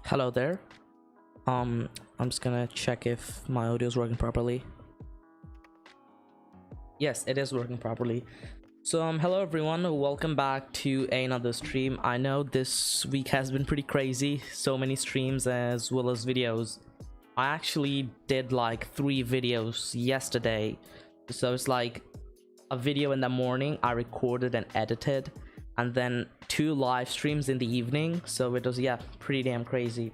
Hello there. I'm just gonna check if my audio is working properly. Yes, it is working properly. So hello everyone, welcome back to another stream. I know this week has been pretty crazy, so many streams as well as videos. I actually did like 3 videos yesterday, so it's like a video in the morning I recorded and edited, and then 2 live streams in the evening, so it was pretty damn crazy.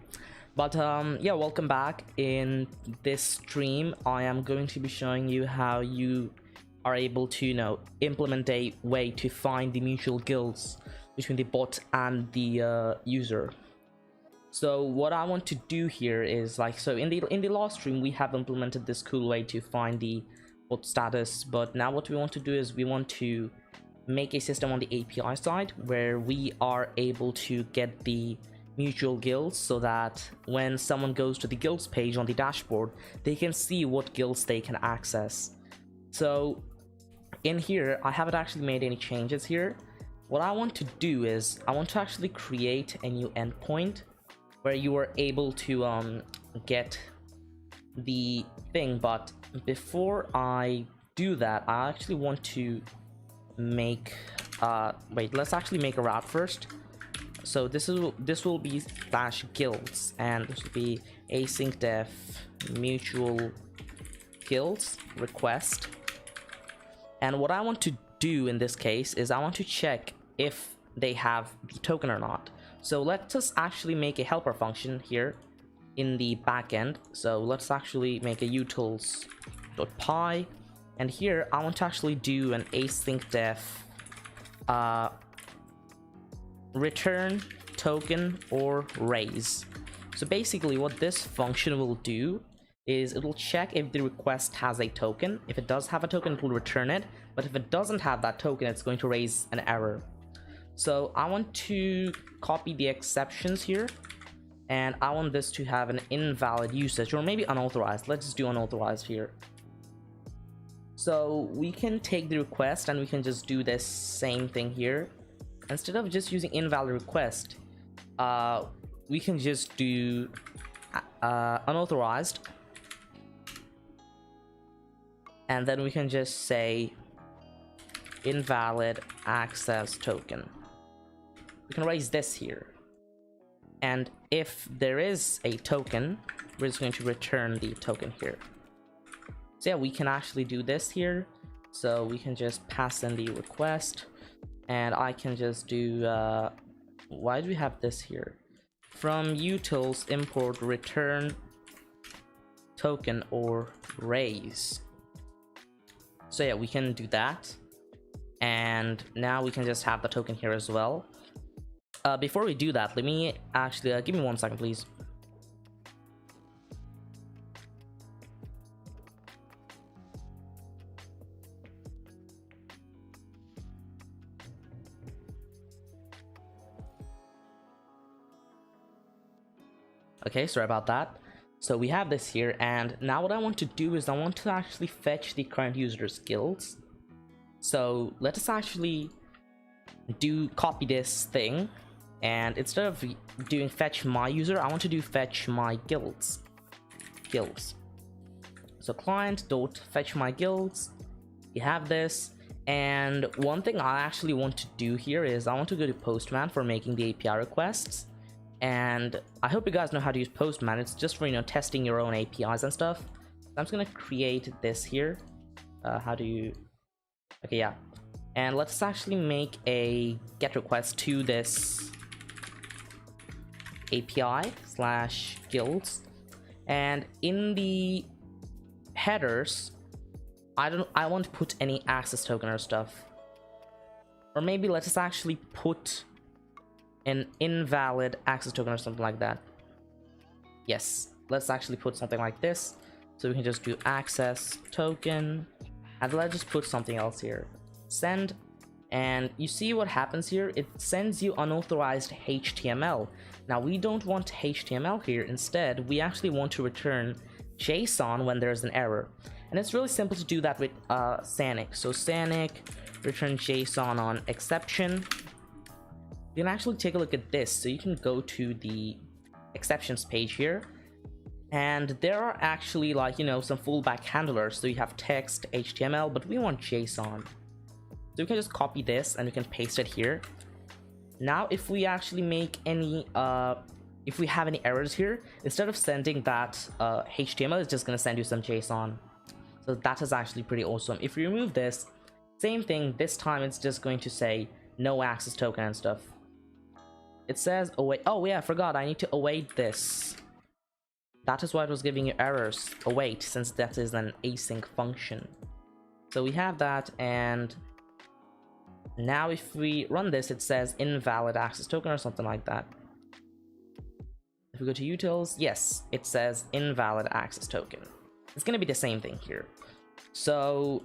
But welcome back. In this stream I am going to be showing you how you are able to implement a way to find the mutual guilds between the bot and the user. So what I want to do here is in the last stream we have implemented this cool way to find the bot status, but now what we want to do is we want to make a system on the API side where we are able to get the mutual guilds, so that when someone goes to the guilds page on the dashboard they can see what guilds they can access. So in here I haven't actually made any changes here. What I want to do is I want to actually create a new endpoint where you are able to get the thing, but before I do that I actually want to make let's actually make a route first. So this will be /guilds, and this will be async def mutual guilds request. And what I want to do in this case is I want to check if they have the token or not. So let's just actually make a helper function here in the backend. So let's actually make a utils.py, and here I want to actually do an async def return token or raise. So basically what this function will do is it will check if the request has a token. If it does have a token, it will return it, but if it doesn't have that token, it's going to raise an error. So I want to copy the exceptions here, and I want this to have an invalid usage, or maybe unauthorized. Let's just do unauthorized here. So we can take the request and we can just do this same thing here. Instead of just using invalid request, we can just do unauthorized, and then we can just say invalid access token. We can raise this here, and if there is a token we're just going to return the token here. So yeah, we can actually do this here. So we can just pass in the request, and I can just do why do we have this here? From utils import return token or raise. So yeah, we can do that, and now we can just have the token here as well. Before we do that, let me actually give me 1 second please. Okay, sorry about that. So we have this here, and now what I want to do is I want to actually fetch the current user's guilds. So let us actually copy this thing, and instead of doing fetch my user, I want to do fetch my guilds. So client dot fetch my guilds. You have this, and one thing I actually want to do here is I want to go to Postman for making the API requests. And I hope you guys know how to use Postman. It's just for testing your own APIs and stuff. So I'm just gonna create this here. Okay, yeah. And let's actually make a GET request to this API /guilds. And in the headers, I won't put any access token or stuff. Or maybe let's just actually put an invalid access token or something like that. Yes, let's actually put something like this. So we can just do access token, and let's just put something else here, send. And you see what happens here? It sends you unauthorized HTML. Now we don't want HTML here. Instead we actually want to return JSON when there's an error, and it's really simple to do that with Sanic. So Sanic return JSON on exception. You can actually take a look at this. So you can go to the exceptions page here, and there are actually, like, you know, some fallback handlers. So you have text, HTML, but we want JSON. So we can just copy this and we can paste it here. Now if we actually make any if we have any errors here, instead of sending that HTML, it's just going to send you some JSON. So that is actually pretty awesome. If we remove this, same thing, this time it's just going to say no access token and stuff. It says await. Oh yeah, I forgot, I need to await this. That is why it was giving you errors. Await, since that is an async function. So we have that, and now if we run this, it says invalid access token or something like that. If we go to utils, yes, it says invalid access token. It's going to be the same thing here. So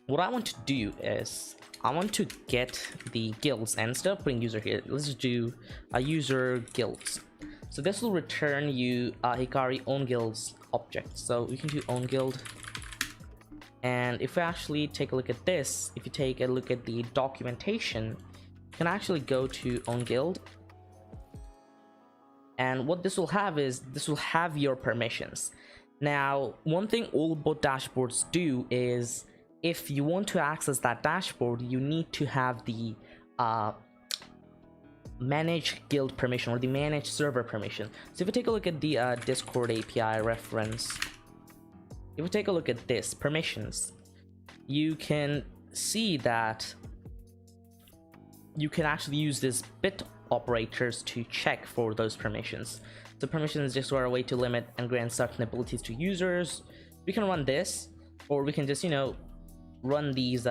what I want to do is I want to get the guilds, and instead of putting user here, let's just do a user guilds. So this will return you Hikari own guilds object. So we can do own guild. And if we actually take a look at this, if you take a look at the documentation, you can actually go to own guild. And what this will have is, this will have your permissions. Now, one thing all bot dashboards do is, if you want to access that dashboard, you need to have the manage guild permission or the manage server permission. So if you take a look at the Discord API reference, if we take a look at this permissions, you can see that you can actually use this bit operators to check for those permissions. So permissions just are a way to limit and grant certain abilities to users. We can run this, or we can just, you know, run these.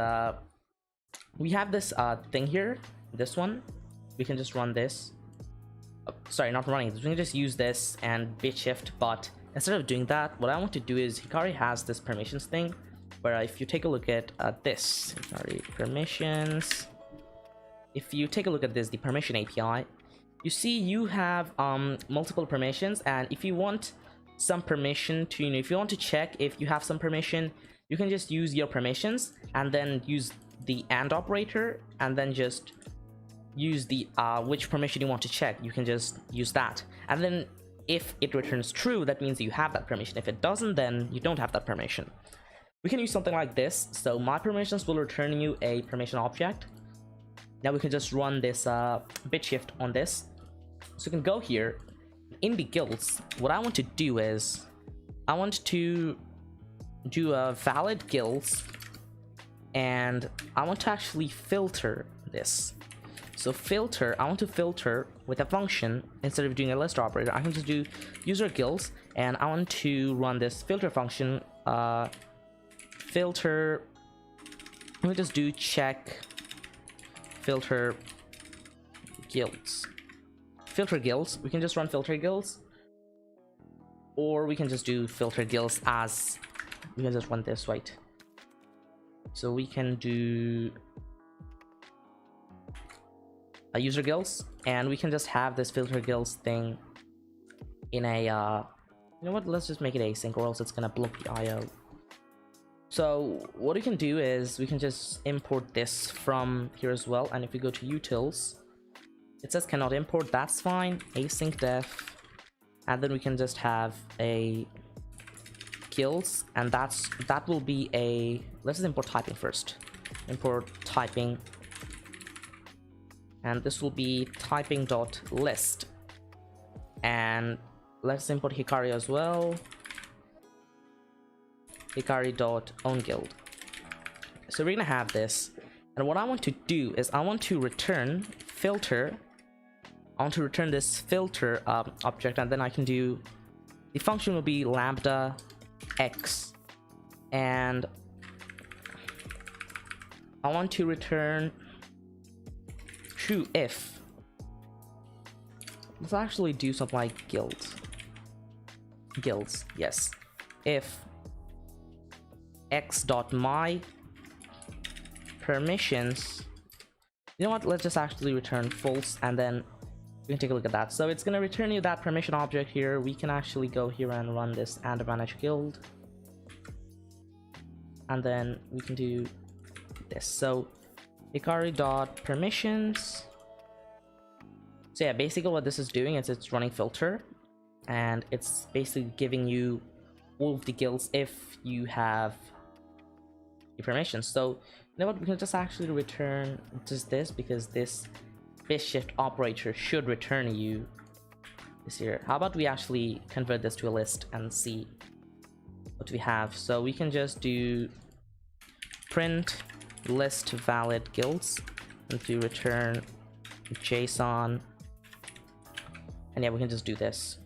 We have this thing here, this one. We can just run this. Oh, sorry, not running this. We can just use this and bit shift, but instead of doing that, what I want to do is, Hikari has this permissions thing, where if you take a look at this, Hikari permissions, if you take a look at this, the permission API, you see you have multiple permissions, and if you want some permission to, you know, if you want to check if you have some permission, you can just use your permissions and then use the AND operator, and then just use the which permission you want to check. You can just use that, and then if it returns true, that means you have that permission. If it doesn't, then you don't have that permission. We can use something like this. So my permissions will return you a permission object. Now we can just run this bit shift on this. So you can go here in the guilds. What I want to do is, I want to do a valid guilds, and I want to actually filter this. So filter, I want to filter with a function instead of doing a list operator. I can just do user guilds, and I want to run this filter function. Filter, let me just do check filter guilds. Filter guilds, we can just run filter guilds, or we can just do filter guilds as, we can just run this, right? So we can do a user guilds, and we can just have this filter guilds thing in a you know what, let's just make it async, or else it's gonna block the IO. So what we can do is, we can just import this from here as well, and if we go to utils, it says cannot import, that's fine, async def, and then we can just have a guilds, and that will be a, let's just import typing first, import typing, and this will be typing.list, and let's import Hikari as well, Hikari.ownGuild. So we're gonna have this, and what I want to do is, I want to return filter, I want to return this filter object, and then I can do, the function will be lambda x, and I want to return true if, let's actually do something like guilds, yes, if x.my permissions, you know what, let's just actually return false, and then we can take a look at that. So it's going to return you that permission object here. We can actually go here and run this and manage guild, and then we can do this. So Hikari.permissions, So yeah, basically what this is doing is it's running filter, and it's basically giving you all of the guilds if you have the permissions. So you know what, we can just actually return just this, because this bit shift operator should return you this here. How about we actually convert this to a list and see what we have? So we can just do print list valid guilds and to return JSON, and yeah, we can just do this.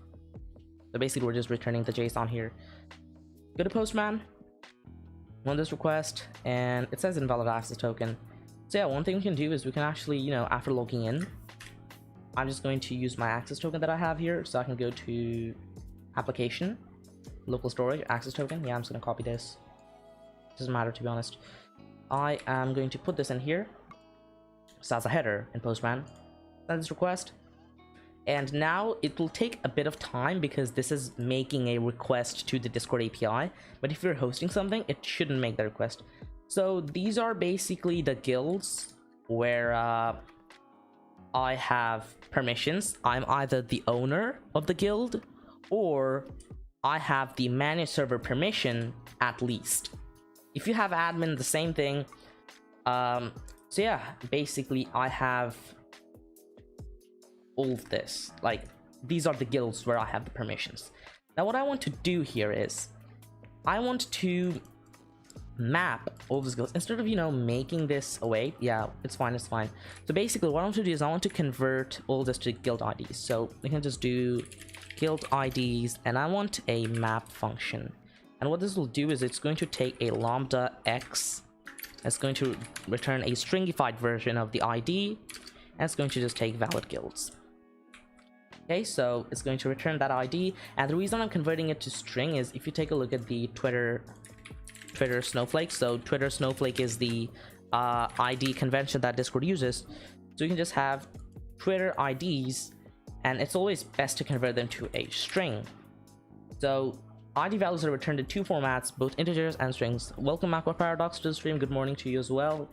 So basically we're just returning the JSON here. Go to Postman, run this request, and it says invalid access token. So yeah, one thing we can do is we can actually, you know, after logging in, I'm just going to use my access token that I have here. So I can go to application, local storage, access token. Yeah, I'm just gonna copy this. Doesn't matter, to be honest. I am going to put this in here, so as a header in Postman. Send this request, and now it will take a bit of time because this is making a request to the Discord API. But if you're hosting something, it shouldn't make the request. So these are basically the guilds where I have permissions. I'm either the owner of the guild, or I have the manage server permission at least. If you have admin, the same thing. So yeah, basically I have all of this. Like, these are the guilds where I have the permissions. Now what I want to do here is I want to map all these guilds instead of, you know, making this away. Yeah, it's fine, it's fine. So basically what I want to do is I want to convert all this to guild IDs. So we can just do guild IDs, and I want a map function. And what this will do is it's going to take a lambda x. It's going to return a stringified version of the ID, and it's going to just take valid guilds. Okay, so it's going to return that ID, and the reason I'm converting it to string is if you take a look at the Twitter Snowflake. So Twitter Snowflake is the ID convention that Discord uses. So you can just have Twitter IDs, and it's always best to convert them to a string. So ID values are returned in two formats, both integers and strings. Welcome Macro Paradox to the stream. Good morning to you as well.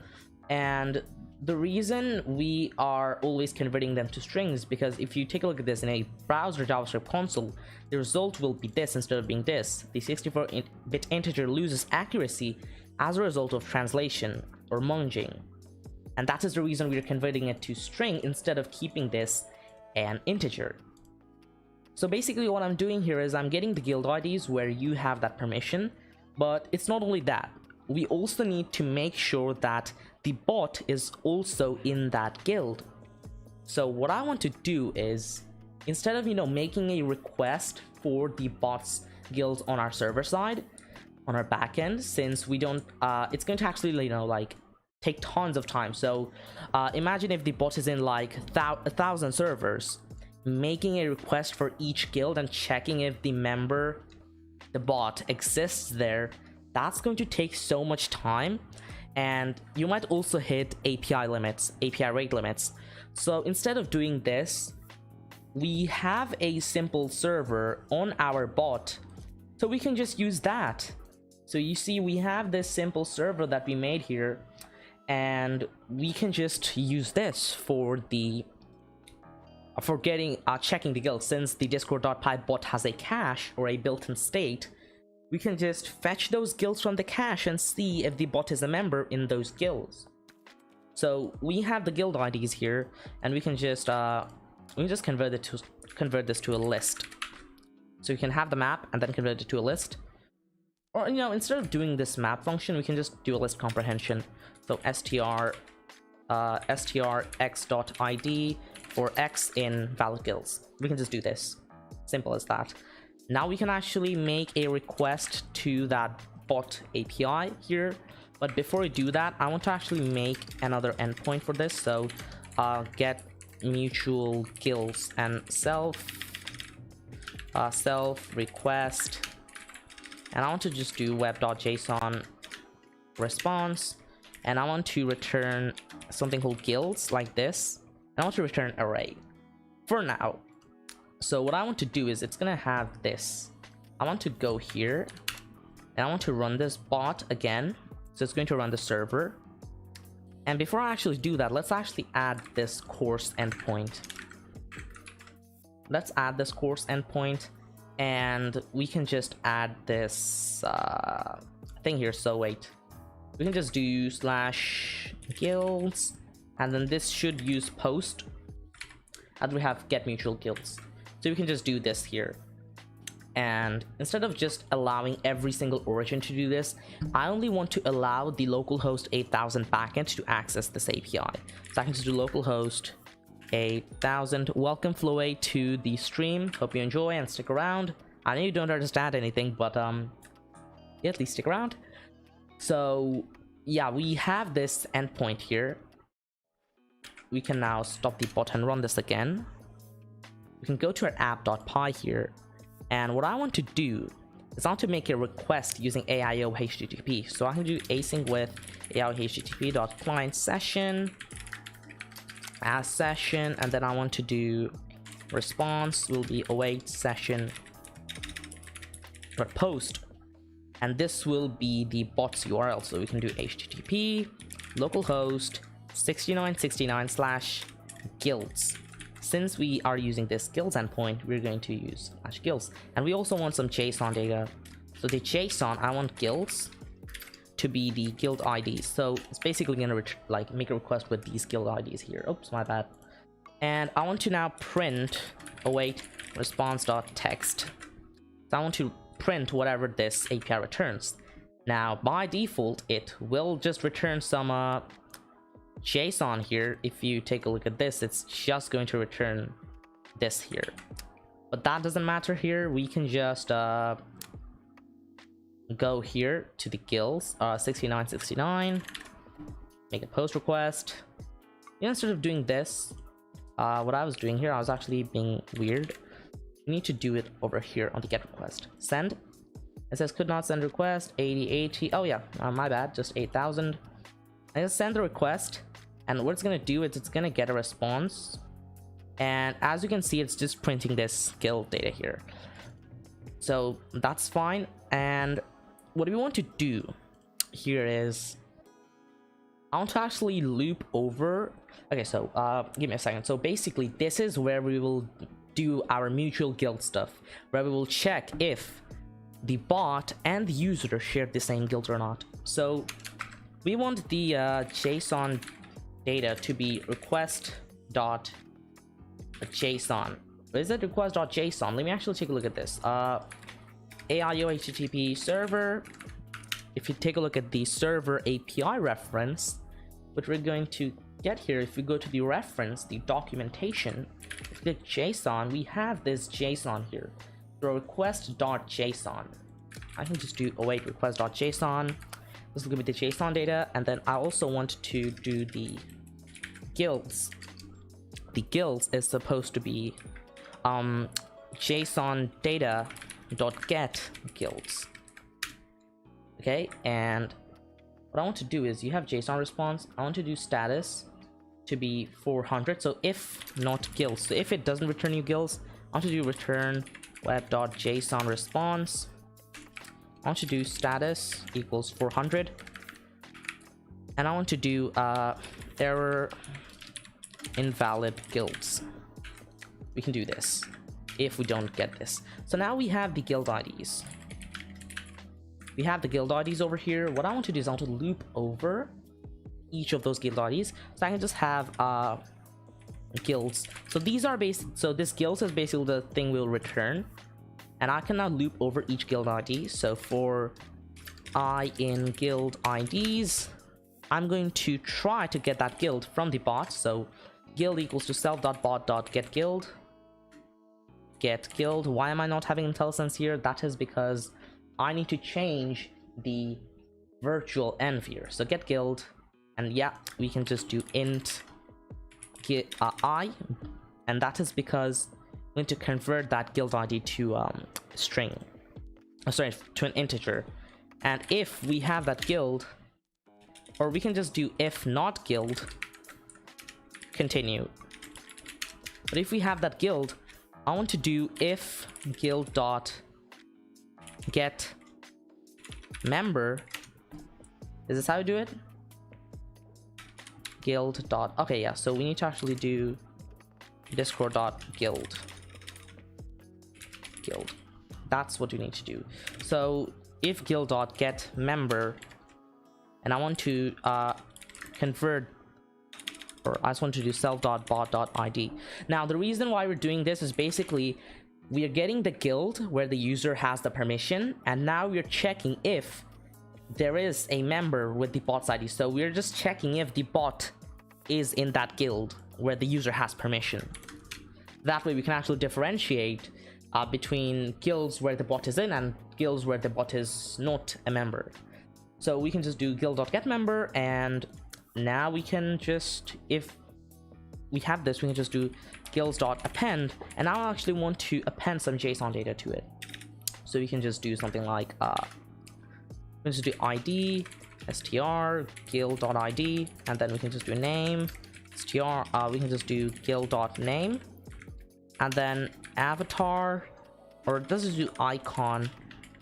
And the reason we are always converting them to strings, because if you take a look at this in a browser JavaScript console, the result will be this instead of being this. The 64-bit integer loses accuracy as a result of translation or munging. And that is the reason we are converting it to string instead of keeping this an integer. So basically what I'm doing here is I'm getting the guild IDs where you have that permission, but it's not only that. We also need to make sure that the bot is also in that guild. So what I want to do is, instead of, you know, making a request for the bot's guild on our server side, on our backend, since we don't, it's going to actually, you know, like take tons of time. So imagine if the bot is in like 1,000 servers, making a request for each guild and checking if the bot exists there. That's going to take so much time, and you might also hit API rate limits. So instead of doing this, we have a simple server on our bot, so we can just use that. So you see, we have this simple server that we made here, and we can just use this for checking the guild. Since the discord.py bot has a cache or a built-in state, we can just fetch those guilds from the cache and see if the bot is a member in those guilds. So we have the guild IDs here, and we can just convert this to a list. So we can have the map and then convert it to a list. Or, you know, instead of doing this map function, we can just do a list comprehension. So str x.id for x in valid guilds. We can just do this. Simple as that. Now we can actually make a request to that bot API here, but before we do that, I want to actually make another endpoint for this. So get mutual guilds and self request, and I want to just do web.json response, and I want to return something called guilds like this, and I want to return array for now. So what I want to do is it's gonna have this. I want to go here, and I want to run this bot again. So it's going to run the server. And before I actually do that, let's actually add this course endpoint. let's add this course endpoint, and we can just add this thing here. So wait, we can just do /guilds, and then this should use post, and we have get mutual guilds. So we can just do this here, and instead of just allowing every single origin to do this, I only want to allow the localhost 8000 backend to access this API. So I can just do localhost 8000. Welcome Floway to the stream. Hope you enjoy and stick around. I know you don't understand anything, but yeah, at least stick around. So yeah, we have this endpoint here. We can now stop the bot and run this again. We can go to our app.py here, and what I want to do is I want to make a request using AIO HTTP. So I can do async with AIO HTTP.client session as session, and then I want to do response will be await session post, and this will be the bot's URL. So we can do HTTP localhost 6969/guilds. Since we are using this guilds endpoint, we're going to use /guilds, and we also want some JSON data. So the JSON, I want guilds to be the guild IDs. So it's basically gonna make a request with these guild IDs here. Oops, my bad. And I want to now print await response.text. So I want to print whatever this API returns. Now by default, it will just return some JSON here. If you take a look at this, it's just going to return this here, but that doesn't matter here. We can just go here to the guilds 6969, make a post request. Instead of doing this, what I was doing here, I was actually being weird. We need to do it over here on the get request. Send. It says could not send request 8080. Oh yeah, my bad, just 8000. I just send the request, and what it's gonna do is it's gonna get a response, and as you can see, it's just printing this guild data here. So that's fine. And what we want to do here is I want to actually loop over. Okay, so give me a second. So basically this is where we will do our mutual guild stuff, where we will check if the bot and the user share the same guild or not. So we want the JSON data to be request.json. Is it request.json? Let me actually take a look at this. AIO HTTP server. If you take a look at the server API reference, what we're going to get here, if we go to the reference, the documentation, if you click JSON, we have this JSON here. So request.json. I can just do await request.json. This will give me the JSON data, and then I also want to do the guilds. The guilds is supposed to be JSON data dot get guilds. Okay, and what I want to do is, you have JSON response. I want to do status to be 400. So if not guilds, so if it doesn't return you guilds, I want to do return web.json response. I want to do status equals 400, and I want to do error invalid guilds. We can do this if we don't get this. So now we have the guild IDs. We have the guild IDs over here. What I want to do is I want to loop over each of those guild IDs, so I can just have guilds. So these are so this guilds is basically the thing we'll return, and I can now loop over each guild ID. So for I in guild IDs, I'm going to try to get that guild from the bot. So guild equals to self.bot.getGuild. Get guild. Why am I not having IntelliSense here? That is because I need to change the virtual env here. So get guild, and yeah, we can just do int I, and that is because we need to convert that guild ID to string. Sorry, to an integer. And if we have that guild, or we can just do if not guild, continue. But if we have that guild, I want to do if guild dot get member. Is this how you do it? Guild dot, okay, yeah, so we need to actually do discord dot guild. guild. That's what you need to do. So if guild.get member, and I want to convert, or I just want to do self.bot.id. Now the reason why we're doing this is basically we are getting the guild where the user has the permission, and now we're checking if there is a member with the bot's ID. So we're just checking if the bot is in that guild where the user has permission. That way we can actually differentiate between guilds where the bot is in and guilds where the bot is not a member. So we can just do guild.getMember, and now we can just, if we have this, we can just do guilds.append, and now I actually want to append some JSON data to it. So we can just do something like let's just do id str guild.id, and then we can just do name str, we can just do guild.name, and then avatar, or let's just do icon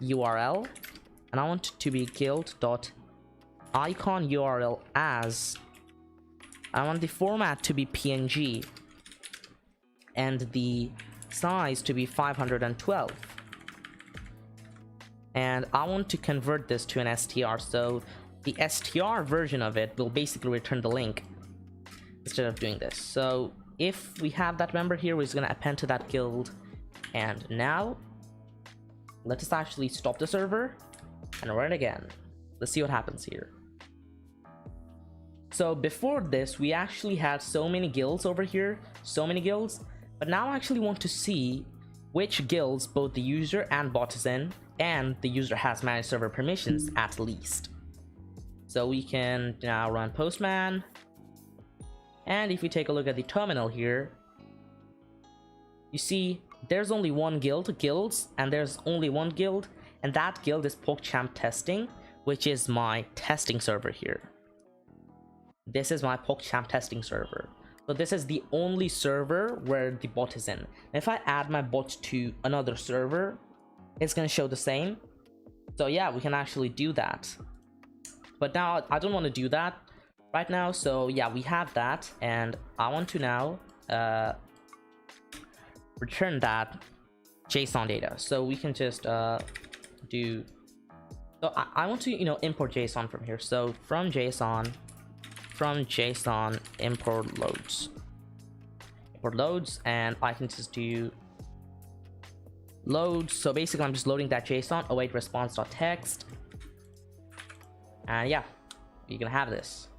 URL, and I want it to be guild.icon URL as, I want the format to be PNG and the size to be 512, and I want to convert this to an str. So the str version of it will basically return the link instead of doing this. So if we have that member here, we're just going to append to that guild. And now let us actually stop the server and run it again. Let's see what happens here. So before this, we actually had so many guilds over here, so many guilds, but now I actually want to see which guilds both the user and bot is in, and the user has managed server permissions at least. So we can now run postman, and if we take a look at the terminal here, you see there's only one guilds, and there's only one guild, and that guild is PogChamp testing, which is my testing server here. This is my PogChamp testing server. So this is the only server where the bot is in. If I add my bot to another server, it's going to show the same. So yeah, we can actually do that. But now I don't want to do that right now. So yeah, we have that, and I want to now return that JSON data. So we can just do, so I want to, import JSON from here. So from JSON import loads, and I can just do loads. So basically I'm just loading that JSON, await response.text, and yeah, you can have this.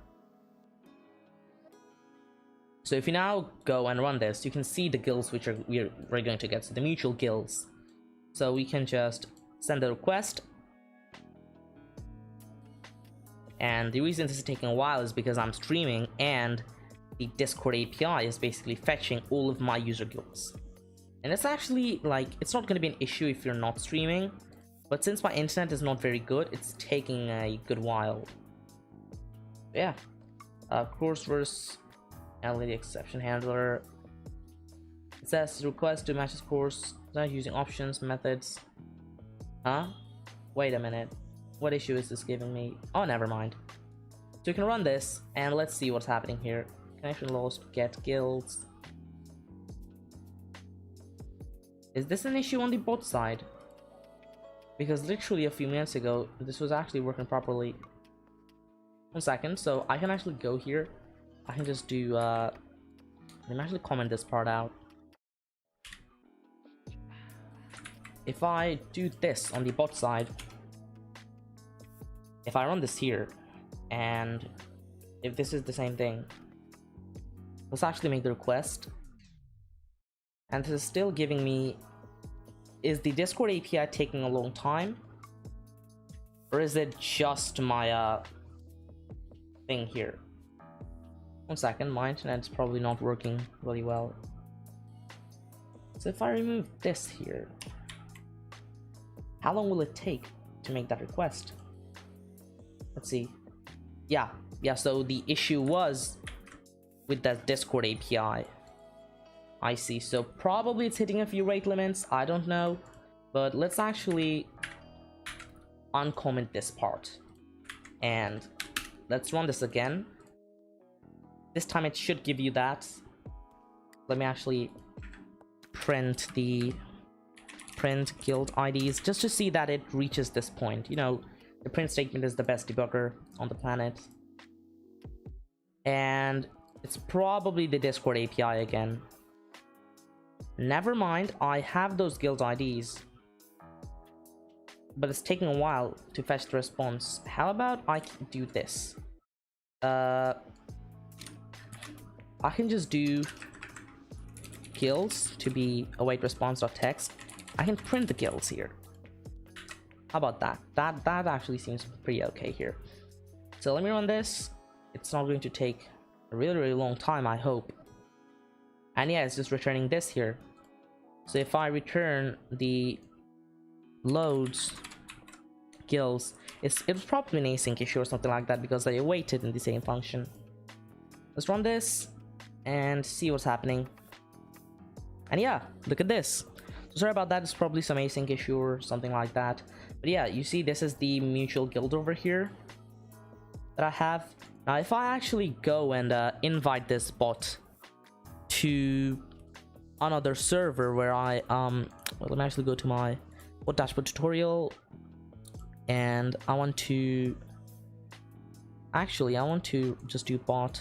So if you now go and run this, you can see the guilds which we're going to get, so the mutual guilds. So we can just send the request, and the reason this is taking a while is because I'm streaming, and the Discord API is basically fetching all of my user guilds. And it's actually like, it's not going to be an issue if you're not streaming, but since my internet is not very good, it's taking a good while. Yeah, course versus LED exception handler. It says request to match this course not using options methods. Huh? Wait a minute. What issue is this giving me? Oh, never mind. So you can run this, and let's see what's happening here. Connection lost, get guilds. Is this an issue on the bot side? Because literally a few minutes ago, this was actually working properly. 1 second, so I can actually go here. I can just do, let me actually comment this part out. If I do this on the bot side, if I run this here, and if this is the same thing, let's actually make the request, and this is still giving me, is the Discord API taking a long time, or is it just my thing here? 1 second, my internet's probably not working really well. So if I remove this here, how long will it take to make that request? Let's see. Yeah, so the issue was with that Discord API. I see, so probably it's hitting a few rate limits, I don't know, but let's actually uncomment this part, and let's run this again. This time it should give you that. Let me actually print print guild IDs just to see that it reaches this point. You know, the print statement is the best debugger on the planet. And it's probably the Discord API again. Never mind, I have those guild IDs. But it's taking a while to fetch the response. How about I do this? I can just do guilds to be await response.text. I can print the guilds here. How about that? That actually seems pretty okay here. So let me run this. It's not going to take a really long time, I hope. And yeah, it's just returning this here. So if I return the loads guilds, it's probably an async issue or something like that because they awaited in the same function. Let's run this and see what's happening. And yeah, look at this. So sorry about that, it's probably some async issue or something like that. But yeah, you see this is the mutual guild over here that I have. Now if I actually go and invite this bot to another server where I well, let me actually go to my bot dashboard tutorial, and I want to just do bot,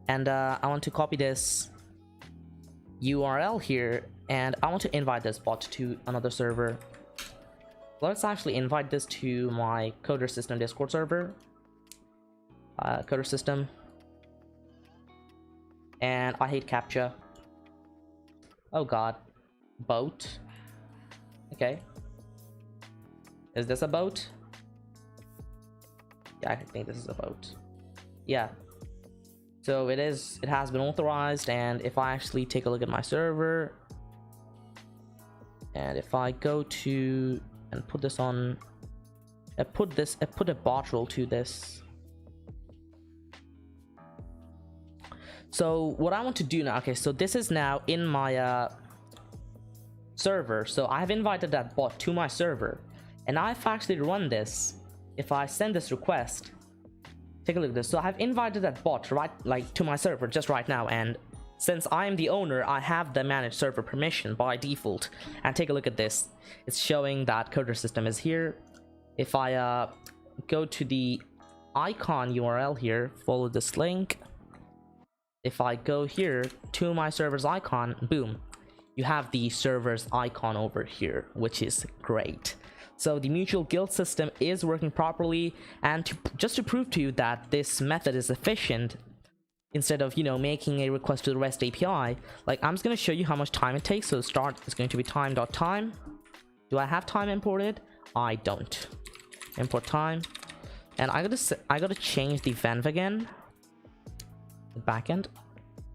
and I want to copy this URL here, and I want to invite this bot to another server. Let's actually invite this to my coder system Discord server. Coder system, and I hate captcha. Oh god, boat. Okay, is this a boat? Yeah, I think this is a boat. Yeah, so it has been authorized. And if I actually take a look at my server, and if I go to and put this on, I put a bot role to this. So what I want to do now, okay, so this is now in my server. So I've invited that bot to my server, and I've actually run this. If I send this request, take a look at this. So I've invited that bot to my server just right now, and since I'm the owner, I have the manage server permission by default. And take a look at this. It's showing that coder system is here. If I go to the icon URL here, follow this link. If I go here to my server's icon, boom, you have the server's icon over here, which is great. So the mutual guild system is working properly, and just to prove to you that this method is efficient, instead of, you know, making a request to the REST API, like, I'm just going to show you how much time it takes. So start is going to be time.time. Do I have time imported? I don't. Import time, and I gotta change the venv again. Backend,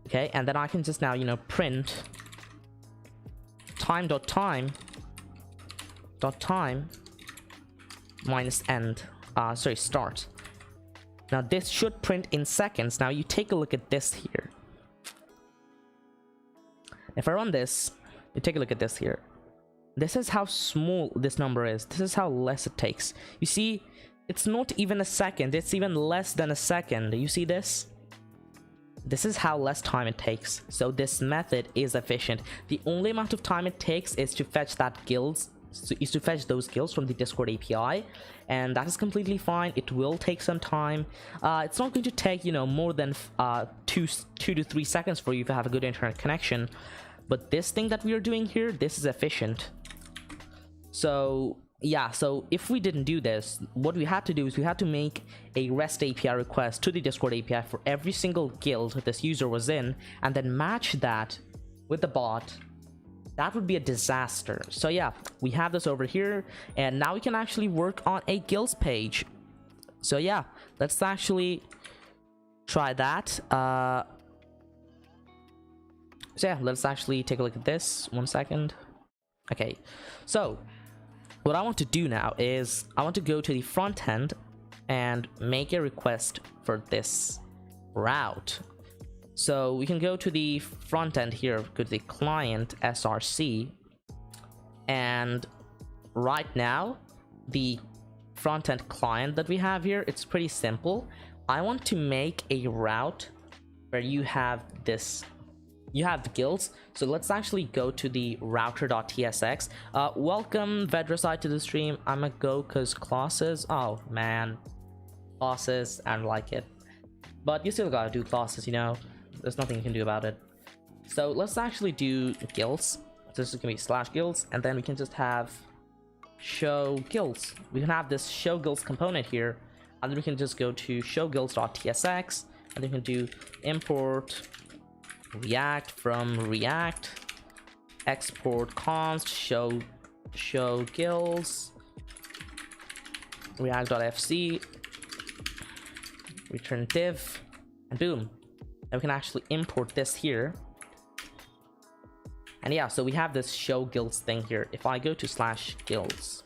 okay, and then I can just now, you know, print time.time minus end, start. Now this should print in seconds. Now you take a look at this here. If I run this, you take a look at this here. This is how small this number is. This is how less it takes. You see, it's not even a second, it's even less than a second. You see this? This is how less time it takes. So this method is efficient. The only amount of time it takes is to fetch those guilds from the Discord API, and that is completely fine. It will take some time. It's not going to take, you know, more than 2 to 3 seconds for you to have a good internet connection. But this thing that we are doing here, this is efficient. So yeah, so if we didn't do this, what we had to do is we had to make a REST API request to the Discord API for every single guild that this user was in, and then match that with the bot. That would be a disaster. So yeah, we have this over here, and now we can actually work on a guilds page. So yeah, let's actually try that. So yeah, let's actually take a look at this. 1 second. Okay, so what I want to do now is I want to go to the front end and make a request for this route. So we can go to the front end here, go to the client src, and right now the front end client that we have here, it's pretty simple. I want to make a route where you have this you have the guilds. So let's actually go to the router.tsx. Welcome Vedraside to the stream. I'm gonna go because classes, oh man, classes, I don't like it, but you still gotta do classes, you know, there's nothing you can do about it. So let's actually do guilds. So this is gonna be /guilds, and then we can just have show guilds. We can have this show guilds component here, and then we can just go to show guilds.tsx, and then we can do import react from react, export const show guilds react.fc, return div, and boom. And we can actually import this here. And yeah, so we have this show guilds thing here. If I go to /guilds,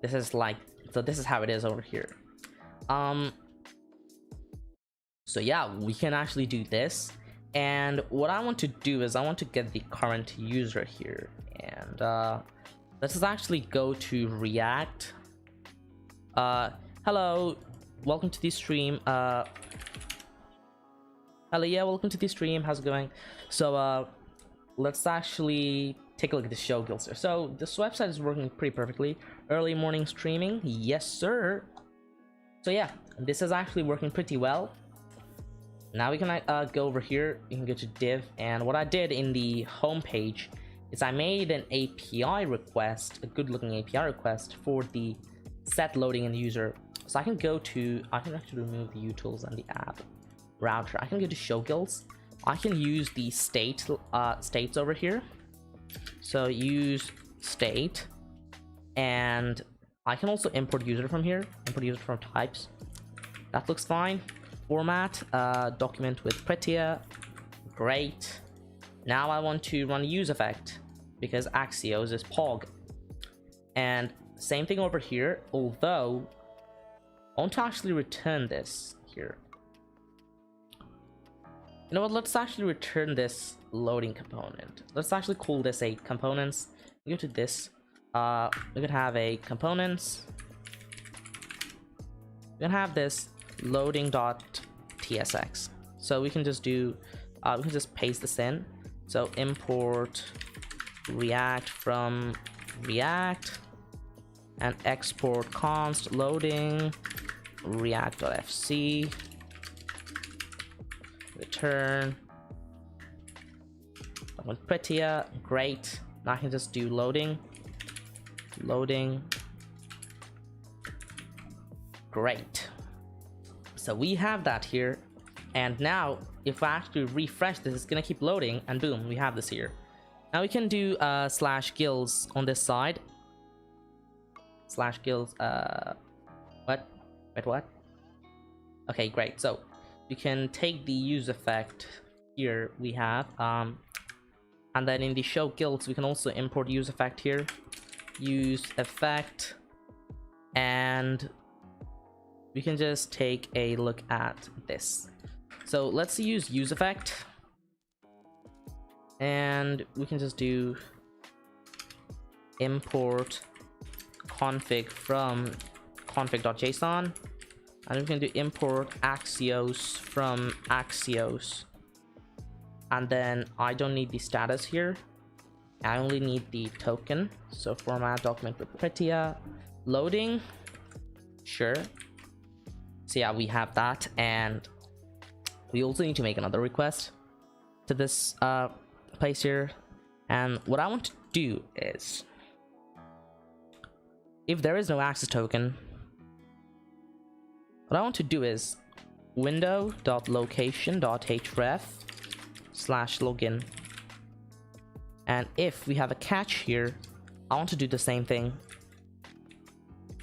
this is like, so this is how it is over here. So yeah, we can actually do this. And what I want to do is I want to get the current user here. And let's just actually go to React. Hello, welcome to the stream. Hello, yeah, welcome to the stream. How's it going? So let's actually take a look at the show guilds here. So this website is working pretty perfectly. Early morning streaming, yes sir. So yeah, this is actually working pretty well. Now we can go over here. You can go to div, and what I did in the home page is I made an API request, a good looking API request for the set loading in the user. So I can go to, I can actually remove the utils and the app router. I can go to show guilds. I can use the states over here. So use state, and I can also import user from here, import user from types. That looks fine. Format, document with prettier, great. Now I want to run use effect because Axios is POG. And same thing over here, although I want to actually return this here. You know what, let's actually return this loading component. Let's actually call this a components. Go to this. We could have a components. We're gonna have this loading.tsx. So we can just do, we can just paste this in. So import react from react and export const loading react.fc. Return. I want prettier, great. Now I can just do loading, great. So we have that here, and now if I actually refresh this, it's gonna keep loading, and boom, we have this here. Now we can do /guilds on this side. /guilds, what? Wait, what? Okay, great. So you can take the use effect here we have, and then in the show guilds we can also import use effect here, use effect, and we can just take a look at this. So let's use use effect, and we can just do import config from config.json, and we can do import Axios from Axios. And then I don't need the status here, I only need the token. So format document with prettier, loading, sure. So yeah, we have that, and we also need to make another request to this place here. And what I want to do is, if there is no access token, what I want to do is window.location.href/login, and if we have a catch here, I want to do the same thing.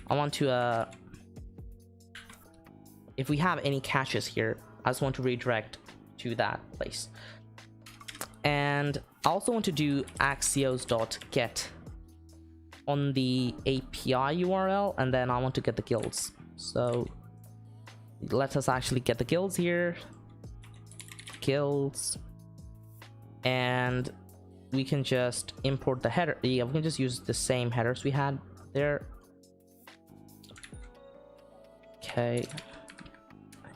I want to if we have any caches here, I just want to redirect to that place. And I also want to do axios.get on the API URL, and then I want to get the guilds. So let us actually get the guilds here, guilds, and we can just import the header. Yeah, we can just use the same headers we had there. Okay,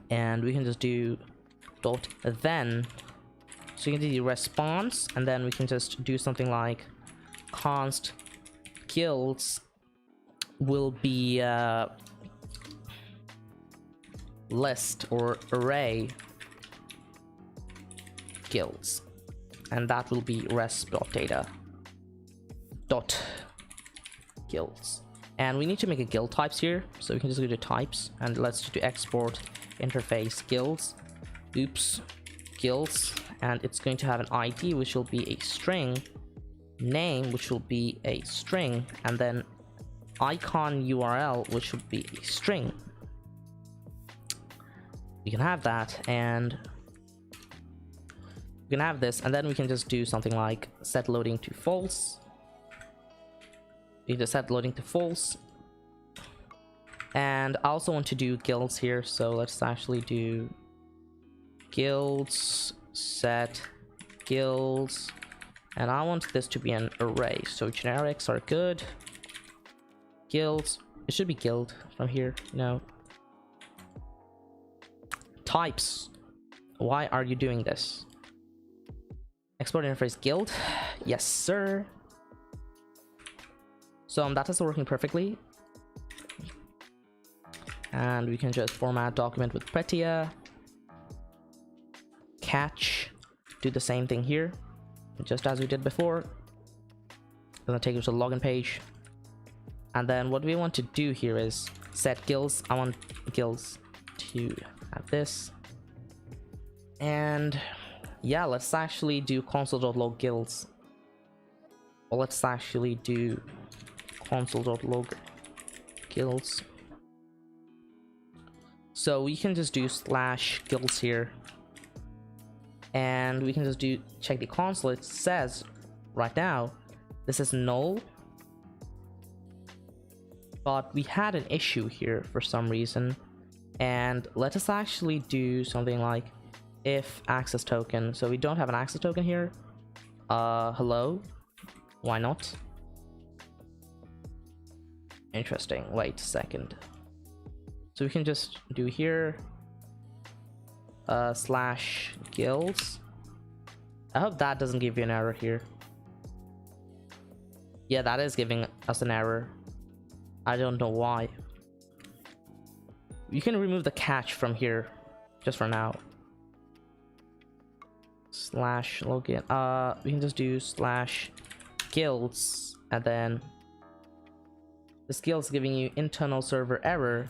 and we can just do dot then So you can do the response, and then we can just do something like const guilds will be list or array guilds, and that will be res.data dot guilds. And we need to make a guild types here, so we can just go to types and let's do export interface guilds. Oops, guilds, and it's going to have an ID which will be a string, name which will be a string, and then icon URL which will be a string. We can have that, and we can have this, and then we can just do something like set loading to false. We just set loading to false. And I also want to do guilds here, so let's actually do guilds set guilds, and I want this to be an array, so generics are good. Guilds, it should be guild from here. No, types, why are you doing this? Export interface guild, yes sir. So that is working perfectly, and we can just format document with Petya. Catch, do the same thing here, just as we did before. Gonna take you to the login page, and then what we want to do here is set guilds. I want guilds to have this, and yeah, let's actually do console.log guilds. Well, let's actually do console.log guilds. So we can just do slash guilds here, and we can just do check the console. It says right now this is null, but we had an issue here for some reason, and let us actually do something like if access token. So we don't have an access token here. Hello, why not? Interesting, wait a second. So we can just do here slash guilds. I hope that doesn't give you an error here. Yeah, that is giving us an error. I don't know why. You can remove the catch from here just for now. Slash login. We can just do slash guilds, and then this guild is giving you internal server error.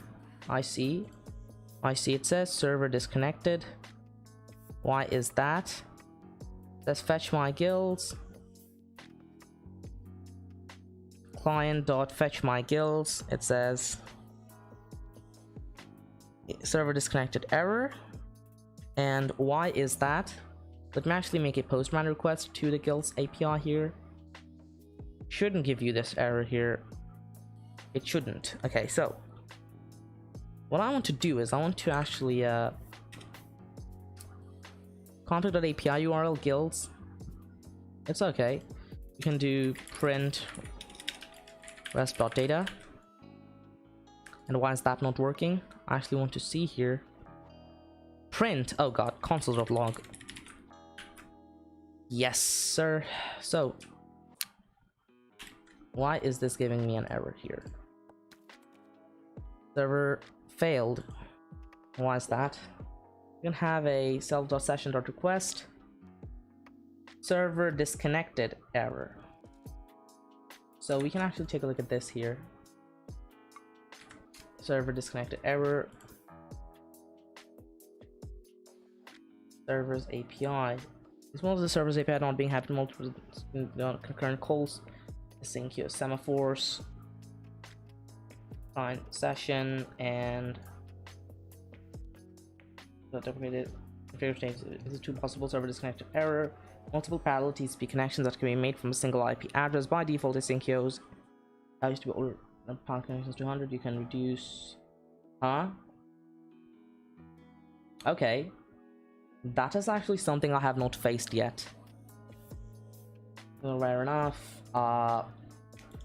I see, it says server disconnected. Why is that? Let's fetch my guilds. Client.fetch my guilds. It says server disconnected error. And why is that? Let me actually make a postman request to the guilds API here. Shouldn't give you this error here. It shouldn't. Okay, so what I want to do is I want to actually config.api URL guilds. It's okay. You can do print rest.data. And why is that not working? I actually want to see here. Print, oh god, console.log. Yes, sir. So why is this giving me an error here? Server failed. Why is that? You can have a self.session.request server disconnected error. So we can actually take a look at this here. Server disconnected error. Servers API. As well as the servers API not being happy multiple concurrent calls. Sync your semaphores. Find session and is two possible server disconnected error. Multiple parallel TCP connections that can be made from a single IP address. By default, async I used to be older path connections 200. You can reduce. Okay, that is actually something I have not faced yet. Well, rare enough.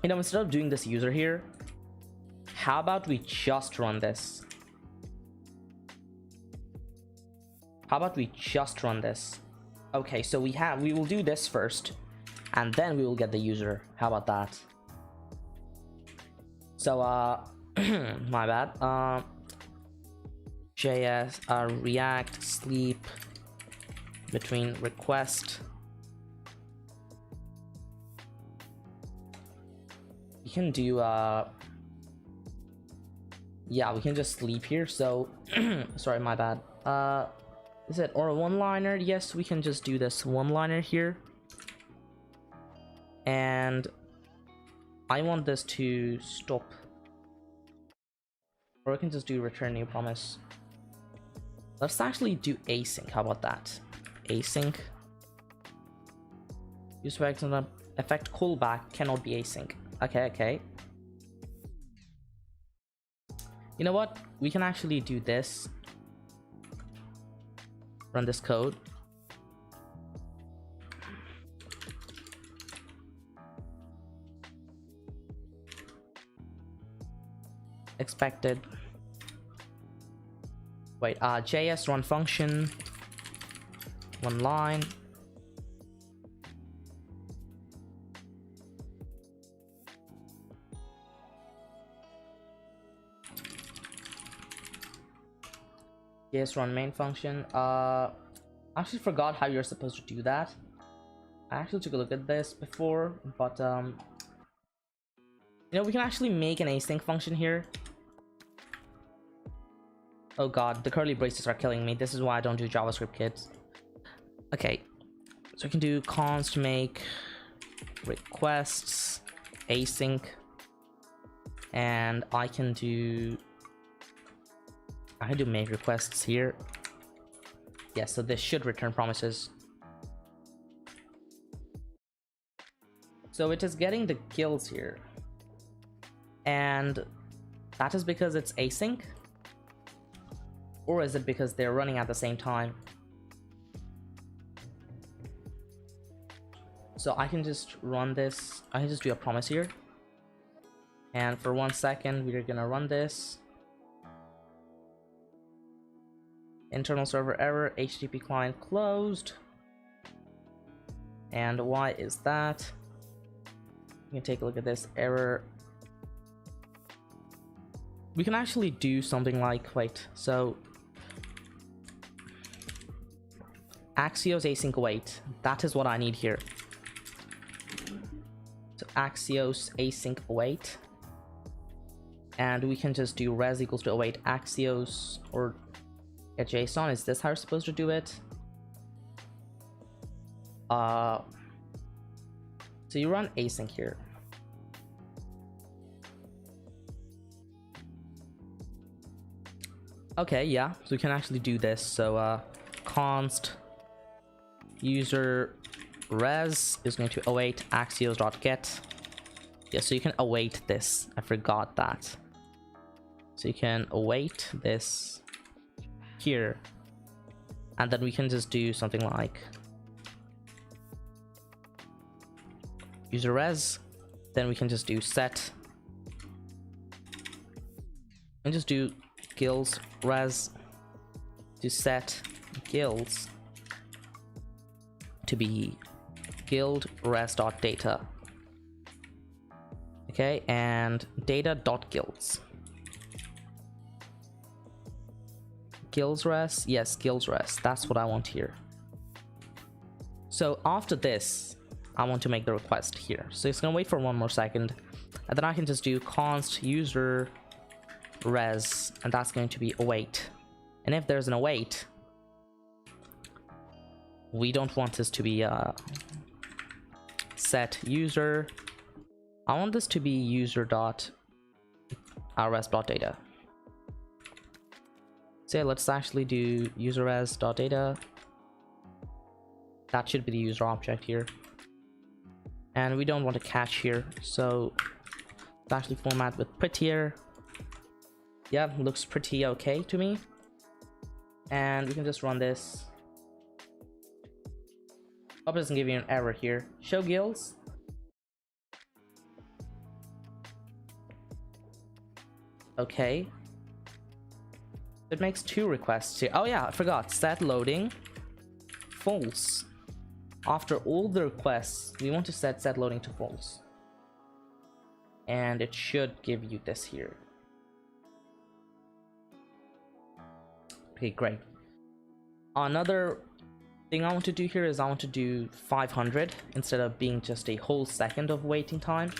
You know, instead of doing this user here, how about we just run this? How about we just run this? Okay, so we will do this first, and then we will get the user. How about that? So my bad. JS React sleep between request. We can do yeah, we can just sleep here. So sorry, my bad. Is it or a one-liner? Yes, we can just do this one-liner here. And I want this to stop. Or I can just do return new promise. Let's actually do async. How about that? Async. Use effect callback cannot be async. Okay. You know what? We can actually do this. Run this code. Expected. Wait, JS run function. One line. JS run main function. I actually forgot how you're supposed to do that. I actually took a look at this before, but you know, we can actually make an async function here. Oh god, the curly braces are killing me. This is why I don't do JavaScript, kids. Okay, so we can do const make requests async, and I can do make requests here. Yeah, so this should return promises. So it is getting the kills here, and that is because it's async, or is it because they're running at the same time? So I can just run this. I can just do a promise here, and for 1 second we're gonna run this. Internal server error, HTTP client closed. And why is that? You can take a look at this error. We can actually do something like, wait, so Axios async await. That is what I need here. So Axios async await. And we can just do res equals to await Axios or get JSON. Is this how you're supposed to do it? So you run async here. Okay, yeah, so we can actually do this. So const user res is going to await axios.get. Yeah, so you can await this. I forgot that. So you can await this here, and then we can just do something like user res. Then we can just do set and just do gills res to set gills to be guild res.data. Okay, and data.guilds. Gills res, yes, gills res. That's what I want here. So after this, I want to make the request here. So it's gonna wait for 1 more second, and then I can just do const user res, and that's going to be await. And if there's an await, we don't want this to be set user. I want this to be user.res.data. So let's actually do user.res.data. That should be the user object here. And we don't want a catch here, so let's actually format with prettier. Yeah, looks pretty okay to me. And we can just run this. Hope it doesn't give you an error here. Show guilds. Okay. It makes 2 requests here. Oh yeah, I forgot. Set loading false. after all the requests, we want to set loading to false, and it should give you this here. Okay, great. Another thing I want to do here is I want to do 500 instead of being just a whole second of waiting time.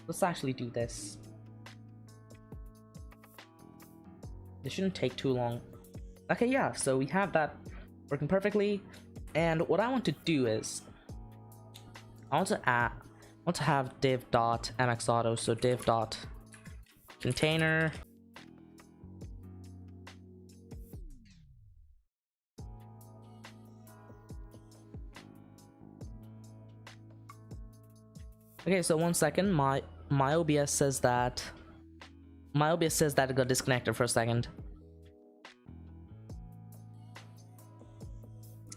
Let's actually do this. This shouldn't take too long. Okay, yeah, so we have that working perfectly. And what I want to do is I want to have div.mxauto, so div.container. Okay, so 1 second, my OBS says that it got disconnected for a second.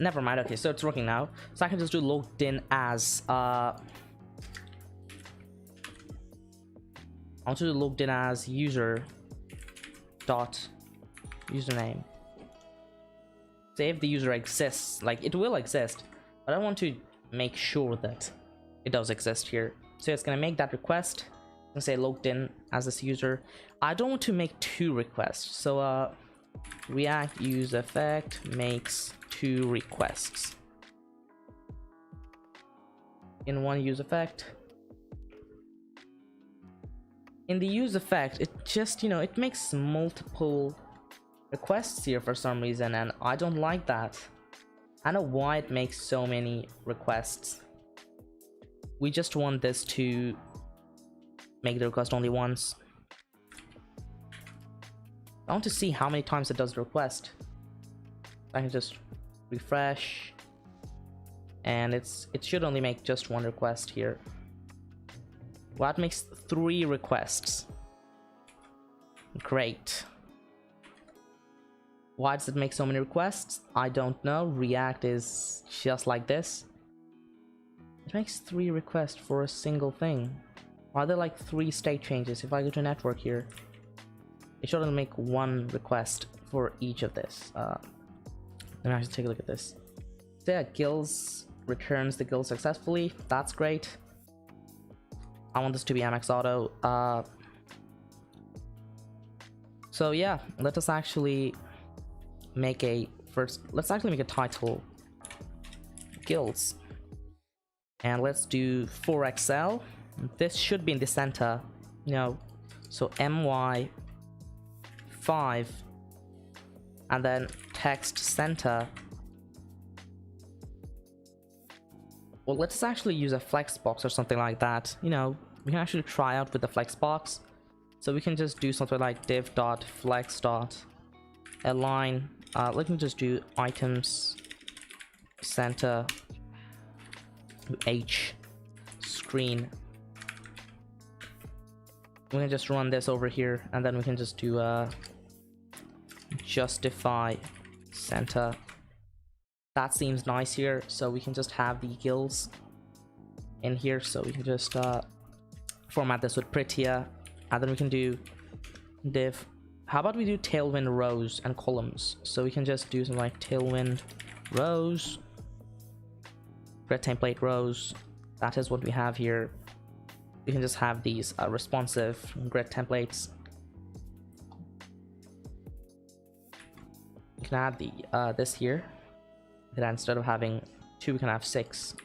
Never mind. Okay, so it's working now. So I can just do logged in as I want to do logged in as user dot username. Say if the user exists, like it will exist, but I want to make sure that it does exist here. So it's gonna make that request and say logged in as this user. I don't want to make 2 requests, so React use effect makes 2 requests in one use effect. In the use effect, it just, you know, it makes multiple requests here for some reason, and I don't like that. I know why it makes so many requests. We just want this to make the request only once. I want to see how many times it does the request. I can just refresh, and it should only make just 1 request here. Well, that makes 3 requests. Great. Why does it make so many requests? I don't know. React is just like this. It makes 3 requests for a single thing. Are there like 3 state changes? If I go to network here, it should only make 1 request for each of this. Let me actually take a look at this. So yeah, guilds returns the guild successfully. That's great. I want this to be mxauto. So yeah, let us actually make a let's actually make a title guilds, and let's do 4xl. This should be in the center, you know, so my5 and then text center. Well, let's actually use a flex box or something like that. You know, we can actually try out with the flex box. So we can just do something like div.flex.align. Let me just do items center h screen. We can just run this over here, and then we can just do justify center. That seems nice here, so we can just have the guilds in here. So we can just format this with prettier, and then we can do div. How about we do tailwind rows and columns? So we can just do something like tailwind rows, grid template rows. That is what we have here. We can just have these responsive grid templates. We can add the this here. And instead of having 2, we can have 6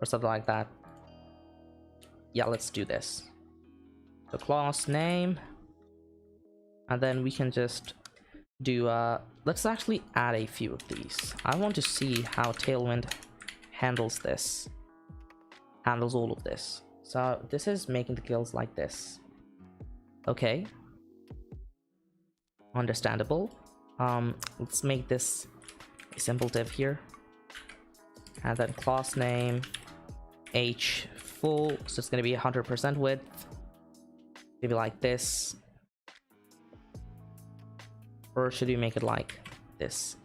or something like that. Yeah, let's do this. The class name, and then we can just do let's actually add a few of these. I want to see how Tailwind handles this, handles all of this. So this is making the guilds like this. Okay, understandable. Let's make this a simple div here, and then class name h full, so it's going to be 100% width, maybe like this. Or should we make it like this,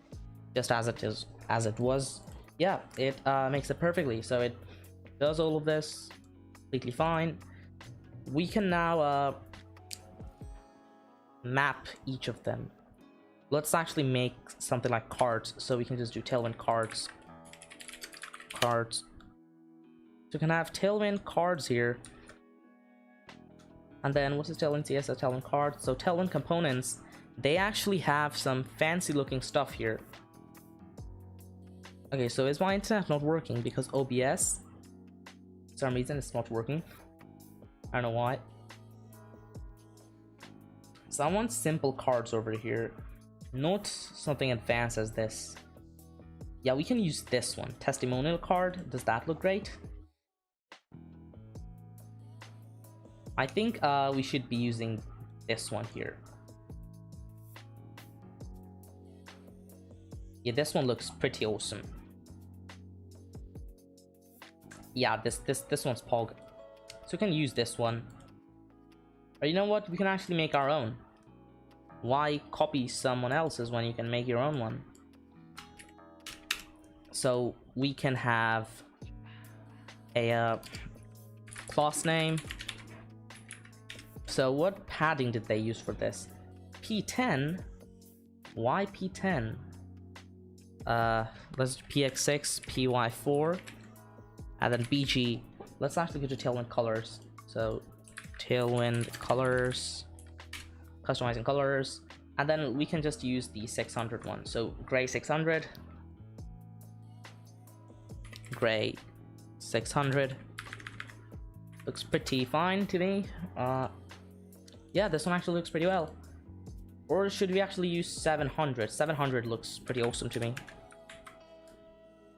just as it is, as it was? Yeah, it makes it perfectly. So it does all of this completely fine. We can now map each of them. Let's actually make something like cards. So we can just do tailwind cards, cards. So you can have Tailwind cards here. And then what's the Tailwind CSS Tailwind card? So Tailwind components, they actually have some fancy looking stuff here. Okay, so is my internet not working? Because OBS, for some reason it's not working. I don't know why. So I want simple cards over here, not something advanced as this. Yeah, we can use this one, testimonial card. Does that look great? I think we should be using this one here. Yeah, this one looks pretty awesome. Yeah, this one's Pog. So we can use this one. Or you know what? We can actually make our own. Why copy someone else's when you can make your own one? So we can have a class name. So what padding did they use for this? P10? Why P10? Let's do PX6, PY4, and then BG. Let's actually go to Tailwind colors. So Tailwind colors, customizing colors, and then we can just use the 600 one. So gray 600, gray 600. Looks pretty fine to me. Yeah, this one actually looks pretty well. Or should we actually use 700? 700 looks pretty awesome to me.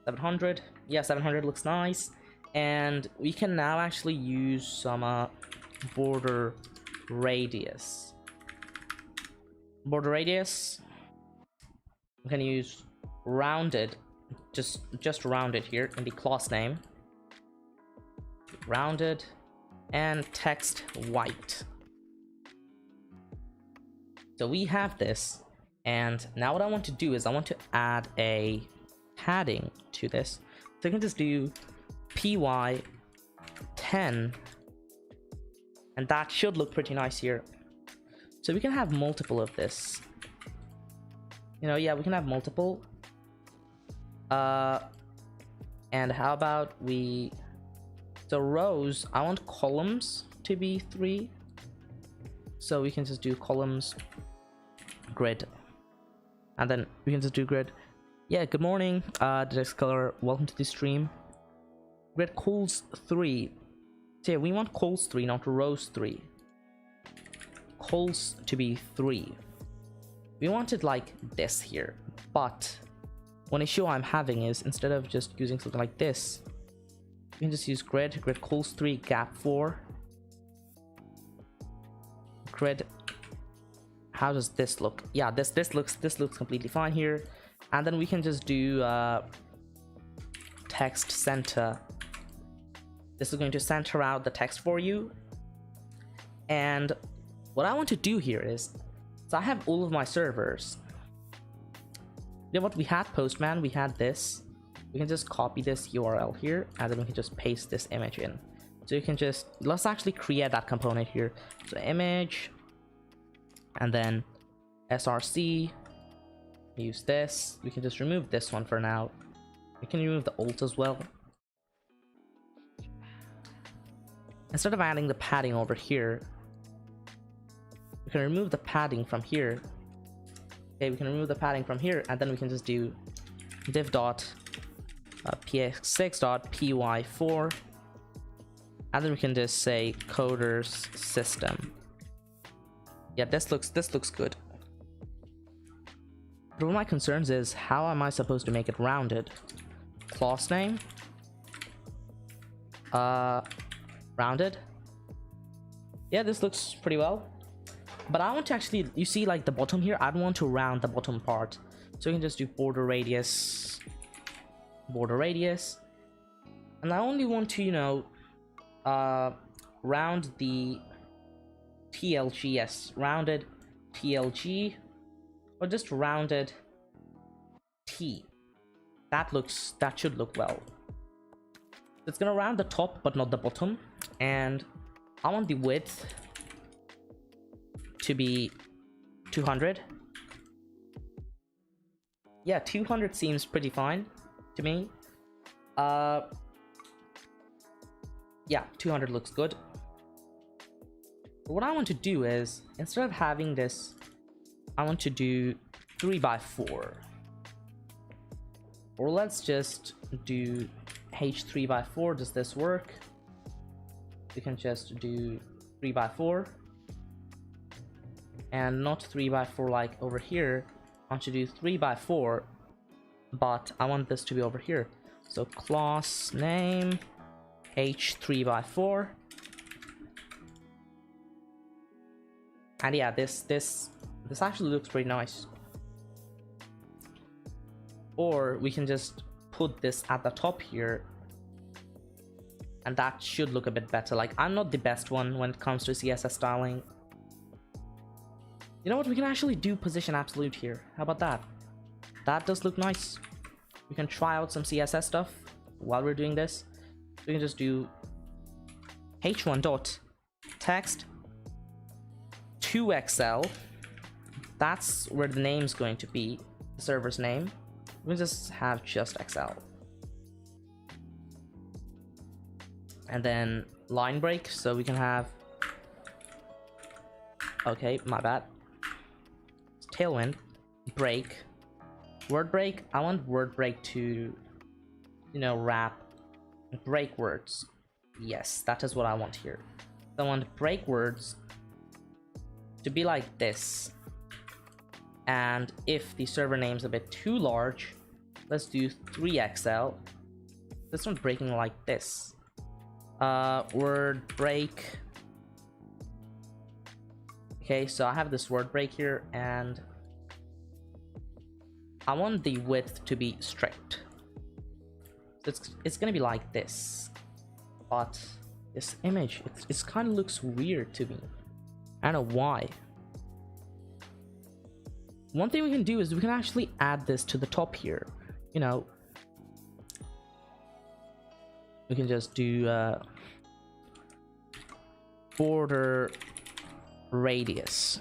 700, yeah, 700 looks nice. And we can now actually use some border radius. Border radius, we can use rounded, just rounded here in the class name. Rounded and text white. So we have this, and now what I want to do is I want to add a padding to this. So I can just do PY 10, and that should look pretty nice here. So we can have multiple of this. You know, yeah, we can have multiple. And how about we... So rows, I want columns to be 3. So we can just do columns, grid. And then we can just do grid. Yeah, good morning, color. Welcome to the stream. Grid calls 3. So yeah, we want calls 3, not rows 3. Calls to be 3. We want it like this here. But one issue I'm having is instead of just using something like this, you can just use grid calls 3, gap 4. Grid. How does this look? Yeah, this looks completely fine here. And then we can just do text center. This is going to center out the text for you. And what I want to do here is, so I have all of my servers. You know what? We had Postman, we had this. We can just copy this URL here, and then we can just paste this image in. So you can just, let's actually create that component here. So image, and then src, use this. We can just remove this one for now. We can remove the alt as well. Instead of adding the padding over here, we can remove the padding from here. Okay, we can remove the padding from here, and then we can just do div dot px6.py4, and then we can just say coders system. Yeah, this looks good. But one of my concerns is, how am I supposed to make it rounded? Class name, rounded. Yeah, this looks pretty well. But I want to actually, you see like the bottom here, I don't want to round the bottom part. So you can just do border radius, and I only want to, you know, round the TLG, yes, rounded TLG, or just rounded T. That should look well. It's gonna round the top but not the bottom, and I want the width to be 200. Yeah, 200 seems pretty fine to me. Yeah, 200 looks good. But what I want to do is, instead of having this, I want to do 3x4. Or let's just do h3x4. Does this work? We can just do 3x4. And not 3x4 like over here. I want to do 3x4, but I want this to be over here. So class name h3x4. And yeah, this actually looks pretty nice. Or we can just put this at the top here, and that should look a bit better. Like, I'm not the best one when it comes to CSS styling. You know what, we can actually do position absolute here. How about that? That does look nice. We can try out some CSS stuff while we're doing this. We can just do h1.text 2xl. That's where the name's going to be, the server's name. We'll just have just xl. And then line break, so we can have, okay, my bad, tailwind, break, word break. I want word break to, you know, wrap break words. Yes, that is what I want here. I want break words to be like this. And if the server name's a bit too large, let's do 3xl. This one's breaking like this. Word break. Okay, so I have this word break here, and I want the width to be strict. So it's gonna be like this. But this image, it kind of looks weird to me. I don't know why. One thing we can do is we can actually add this to the top here. You know, we can just do border radius,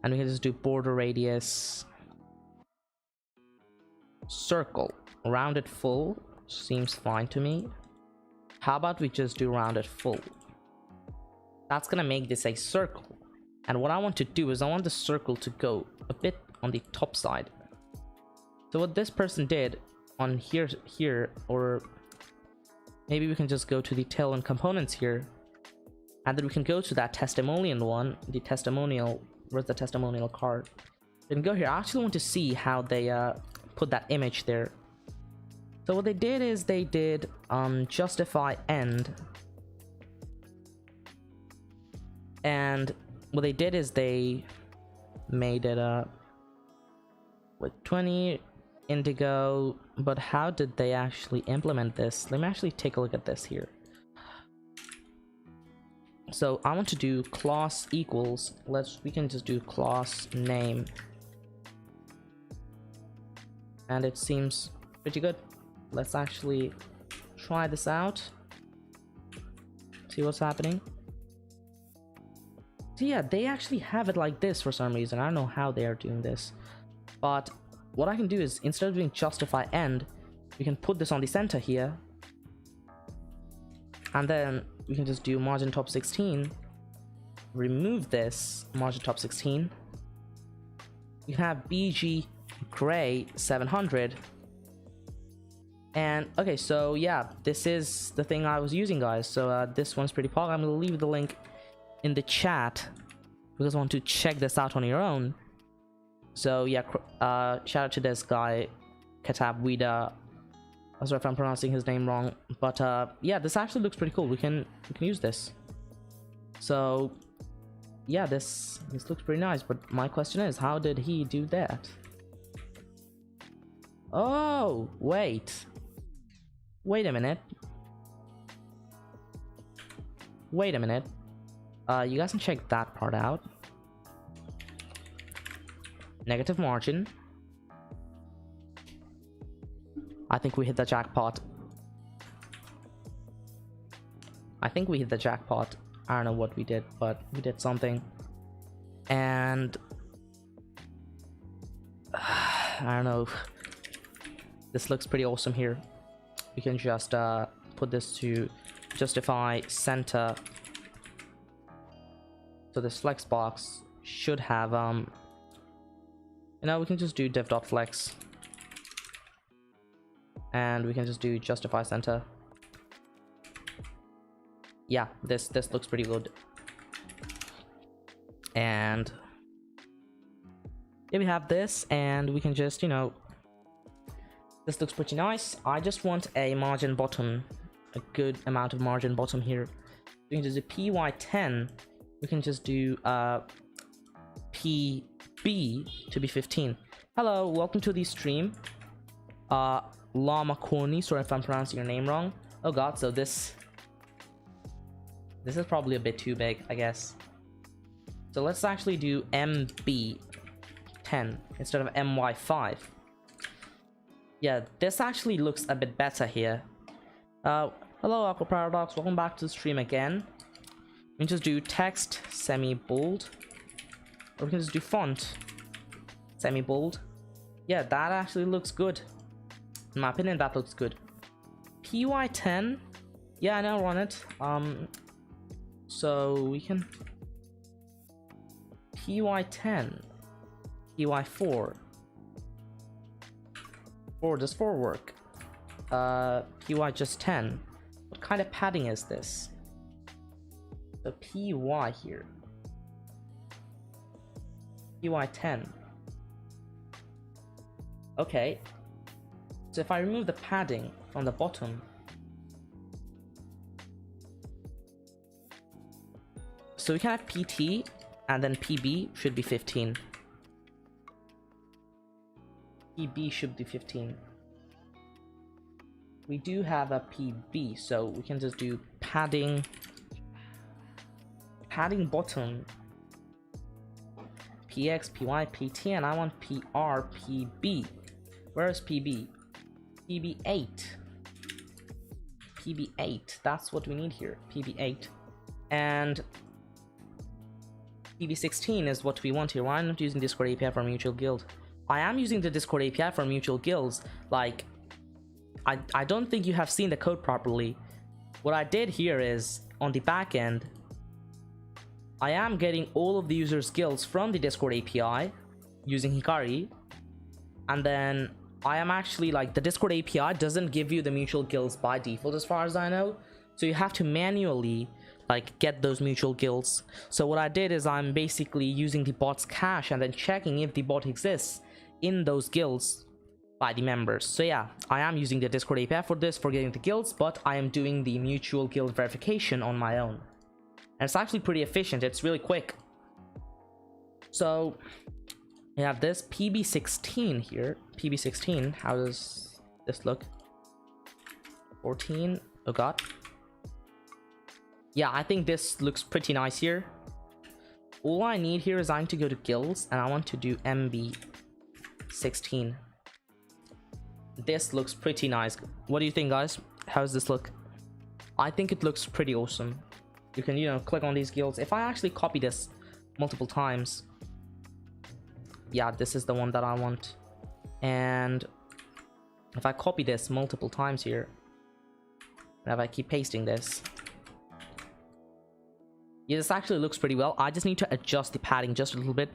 and we can just do border radius circle, rounded full. Seems fine to me. How about we just do rounded full? That's gonna make this a circle. And what I want to do is I want the circle to go a bit on the top side. So what this person did on here, or maybe we can just go to the tailwind components here, and then we can go to that testimonial one, the testimonial, where's the testimonial card? We can go here. I actually want to see how they put that image there. So what they did is they did justify end, and what they did is they made it with 20 indigo. But how did they actually implement this? Let me actually take a look at this here. So I want to do class equals, we can just do class name, and it seems pretty good. Let's actually try this out, see what's happening. So yeah, they actually have it like this for some reason. I don't know how they are doing this, but what I can do is, instead of doing justify end, we can put this on the center here, and then we can just do margin top 16, remove this margin top 16. You can have BG gray 700. And okay, so yeah, this is the thing I was using, guys. So this one's pretty pog. I'm gonna leave the link in the chat because I want to check this out on your own. So yeah, shout out to this guy, Katab Wida. I'm sorry if I'm pronouncing his name wrong, but yeah, this actually looks pretty cool. We can use this. So yeah, this looks pretty nice. But my question is, how did he do that? Oh, wait a minute. You guys can check that part out. Negative margin. I think we hit the jackpot. I don't know what we did, but we did something. And I don't know. This looks pretty awesome here. We can just put this to justify center. So this flex box should have we can just do div.flex, and we can just do justify center. Yeah, this looks pretty good. And here we have this, and we can just this looks pretty nice. I just want a margin bottom, a good amount of margin bottom here. We can just do py10. We can just do pb to be 15. Hello, welcome to the stream. Lama Corny, sorry if I'm pronouncing your name wrong. Oh god, so this is probably a bit too big, I guess. So let's actually do mb10 instead of my5. Yeah, this actually looks a bit better here. Hello Aqua Paradox, welcome back to the stream again. We can just do text semi-bold, or we can just do font semi-bold. Yeah, that actually looks good. In my opinion, that looks good. py10, yeah, I know, run it. So we can py10, py4. Does 4 work? Py just 10. What kind of padding is this? The py here. py10. Okay. So if I remove the padding from the bottom, so we can have pt and then pb should be 15. pb should be 15. We do have a pb, so we can just do padding bottom px, py, pt, and I want pr, pb. Where is pb? pb8. pb8, that's what we need here. pb8. And pb16 is what we want here. Why am I not using Discord API for mutual guild? I am using the Discord API for mutual guilds. Like, I don't think you have seen the code properly. What I did here is, on the back end, I am getting all of the users' guilds from the Discord API using Hikari, and then I am actually, like, the Discord API doesn't give you the mutual guilds by default as far as I know, so you have to manually like get those mutual guilds. So what I did is I'm basically using the bot's cache and then checking if the bot exists in those guilds by the members. So yeah, I am using the Discord API for this, for getting the guilds, but I am doing the mutual guild verification on my own, and it's actually pretty efficient. It's really quick. So we have this pb16 here. pb16, how does this look? 14. Oh god. Yeah, I think this looks pretty nice here. All I need here is I need to go to guilds, and I want to do mb16. This looks pretty nice. What do you think, guys? How does this look? I think it looks pretty awesome. You can, click on these guilds. If I actually copy this multiple times, yeah, this is the one that I want. And if I copy this multiple times here, and if I keep pasting this, yeah, this actually looks pretty well. I just need to adjust the padding just a little bit.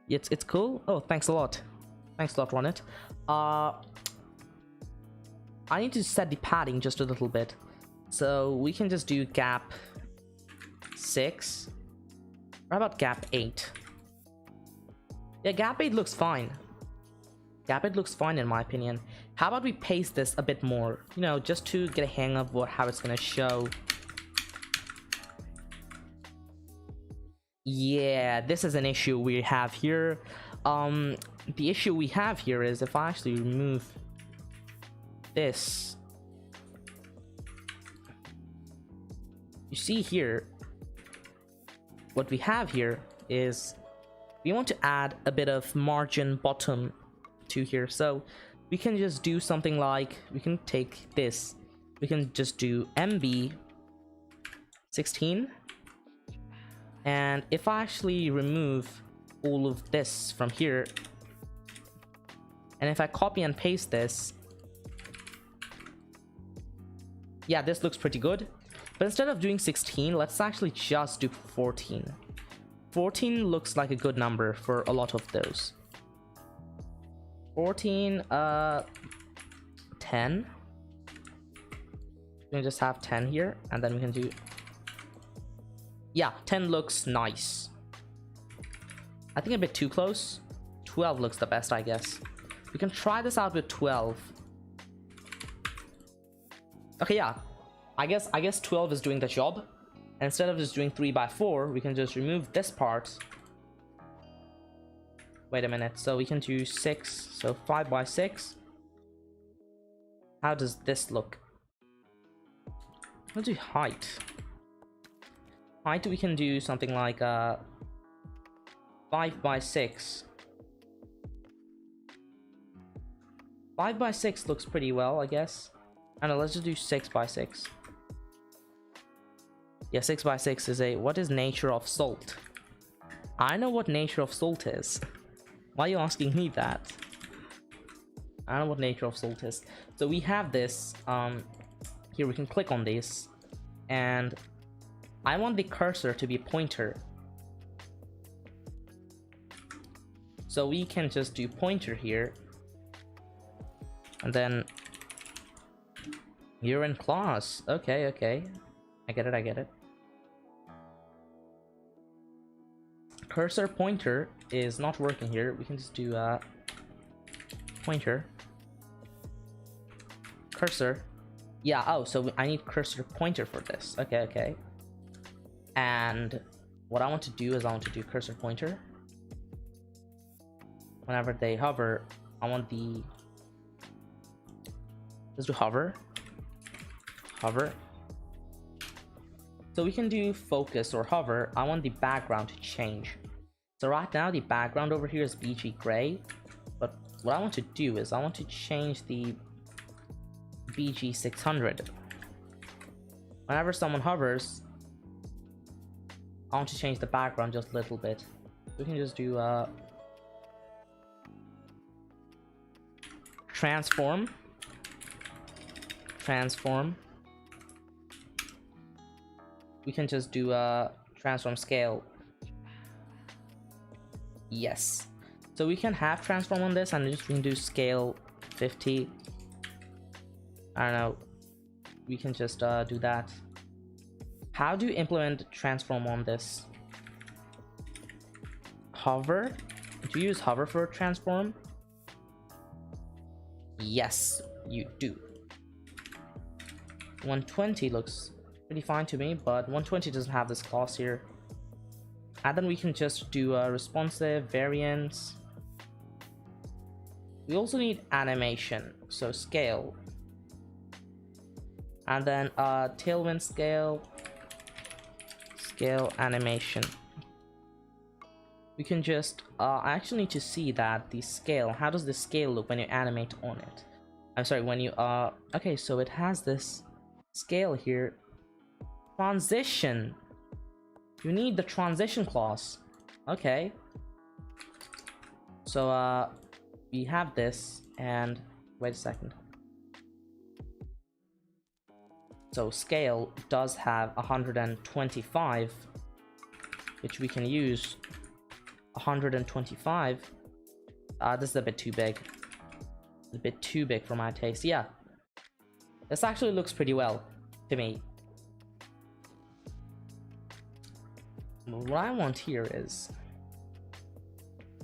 It's cool. Oh, thanks a lot. Thanks a lot, Ronit. I need to set the padding just a little bit. So we can just do gap 6. How about gap 8? Yeah, gap 8 looks fine. Gap 8 looks fine in my opinion. How about we paste this a bit more? Just to get a hang of how it's gonna show. Yeah, this is an issue we have here. The issue we have here is if I actually remove this, you see here, what we have here is we want to add a bit of margin bottom to here. So we can just do something like, we can take this, we can just do mb16. And if I actually remove all of this from here, and if I copy and paste this, Yeah, this looks pretty good. But instead of doing 16, let's actually just do 14. 14 looks like a good number for a lot of those. 14, 10. We can just have 10 here, and then we can do... Yeah, 10 looks nice. I think a bit too close. 12 looks the best, I guess. We can try this out with 12. Okay, yeah. I guess 12 is doing the job. And instead of just doing 3 by 4, we can just remove this part. Wait a minute. So we can do 6. So 5 by 6. How does this look? Let's do height. Height, we can do something like 5 by 6. 5 by 6 looks pretty well, I guess. I don't know, let's just do 6 by 6. Yeah, 6 by 6 is a... What is nature of salt? I know what nature of salt is. Why are you asking me that? I don't know what nature of salt is. So we have this. Here we can click on this. And I want the cursor to be a pointer. So we can just do pointer here. And then... You're in class. Okay, okay. I get it. Cursor pointer is not working here. We can just do pointer. Cursor. Yeah, oh, so I need cursor pointer for this. Okay, okay. And what I want to do is I want to do cursor pointer. Whenever they hover, I want the... Let's do hover. Hover. So we can do focus or hover. I want the background to change. So right now the background over here is BG gray, but what I want to do is I want to change the BG 600. Whenever someone hovers, I want to change the background just a little bit. We can just do transform. We can just do a transform scale. Yes. So we can have transform on this, and we can do scale 50. I don't know. We can just do that. How do you implement transform on this? Hover? Do you use hover for transform? Yes, you do. 120 looks pretty fine to me, but 120 doesn't have this class here. And then we can just do a responsive variance. We also need animation, so scale. And then tailwind scale, scale animation. We can just, I actually need to see that the scale, how does the scale look when you animate on it? I'm sorry, when you, okay, so it has this scale here. Transition. You need the transition class. Okay. So, we have this, and wait a second. So scale does have 125, which we can use. 125. This is a bit too big. It's a bit too big for my taste. Yeah. This actually looks pretty well to me. What I want here is,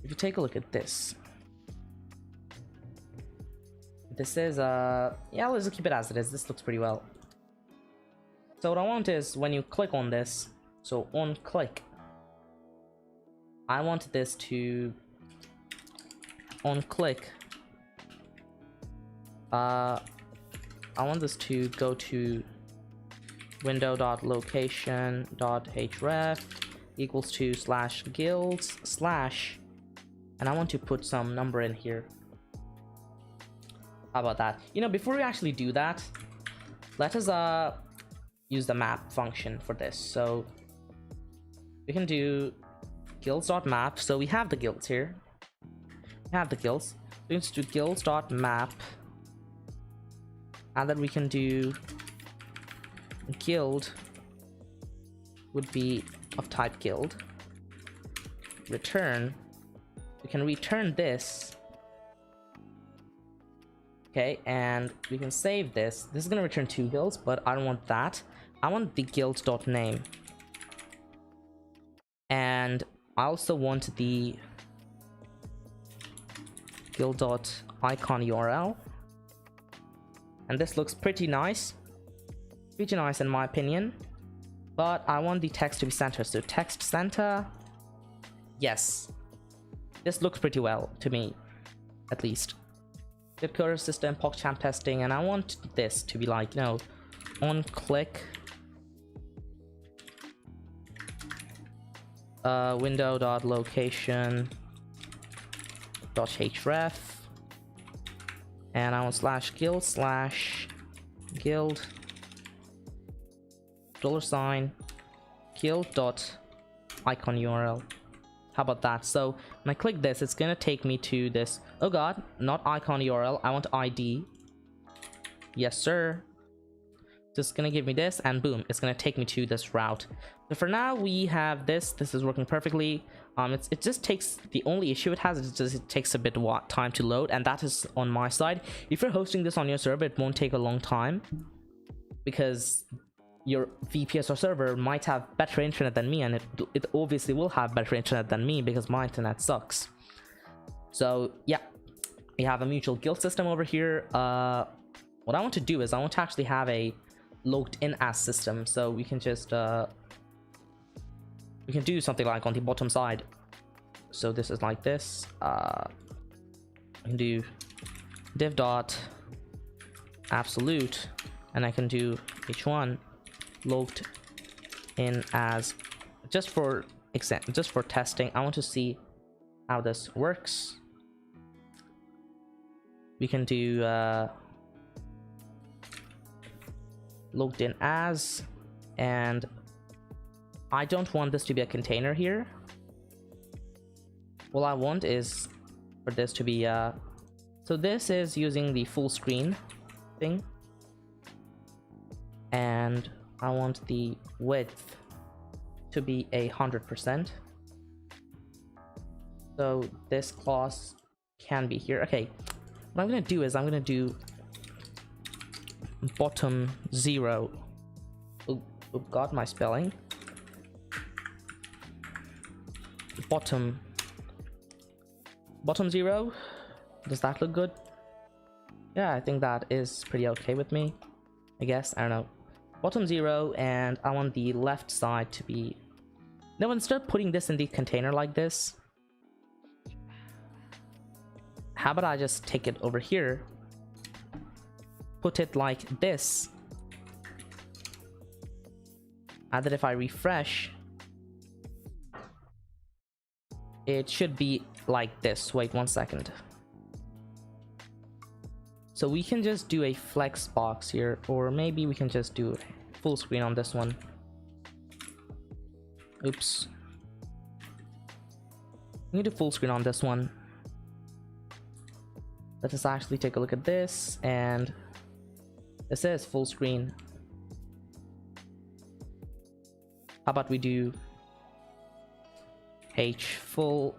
if you take a look at this. This is, yeah, let's just keep it as it is. This looks pretty well. So what I want is, when you click on this, so on click, I want this to, on click, I want this to go to window.location.href equals to /guilds/ and I want to put some number in here. How about that? You know, before we actually do that, let us use the map function for this. So we can do guilds.map. So we have the guilds here. We have the guilds. We can do guilds.map, and then we can do guild would be of type guild. Return. We can return this. Okay, and we can save this. This is gonna return 2 guilds, but I don't want that. I want the guild.name. And I also want the guild.icon URL. And this looks pretty nice. Pretty nice in my opinion. But I want the text to be center. So text center. Yes. This looks pretty well to me, at least. Good courier system, PogChamp testing, and I want this to be like, you know, on click. Window.location.href. And I want /guild $sign guild.icon URL. How about that? So when I click this, it's gonna take me to this. Oh god, not icon URL. I want ID. Yes, sir. Just gonna give me this, and boom, it's gonna take me to this route. So for now, we have this. This is working perfectly. It just takes, the only issue it has is it takes a bit of time to load, and that is on my side. If you're hosting this on your server, it won't take a long time because your VPS or server might have better internet than me, and it obviously will have better internet than me because my internet sucks. So yeah, we have a mutual guild system over here. What I want to do is I want to actually have a logged in as system, so we can just we can do something like on the bottom side. So this is like this. I can do div dot absolute, and I can do h1 logged in as, just for testing. I want to see how this works. We can do logged in as, and I don't want this to be a container here. All I want is for this to be so this is using the full screen thing, and I want the width to be 100%. So this class can be here. Okay, what I'm gonna do is I'm gonna do bottom 0. Oh god, my spelling. Bottom 0. Does that look good? Yeah, I think that is pretty okay with me, I guess. I don't know. Bottom 0, and I want the left side to be... Now instead of putting this in the container like this, how about I just take it over here, put it like this, and then if I refresh, it should be like this. Wait 1 second. So we can just do a flex box here, or maybe we can just do full screen on this one. Oops. We need to full screen on this one. Let us actually take a look at this, and this is full screen. How about we do H full?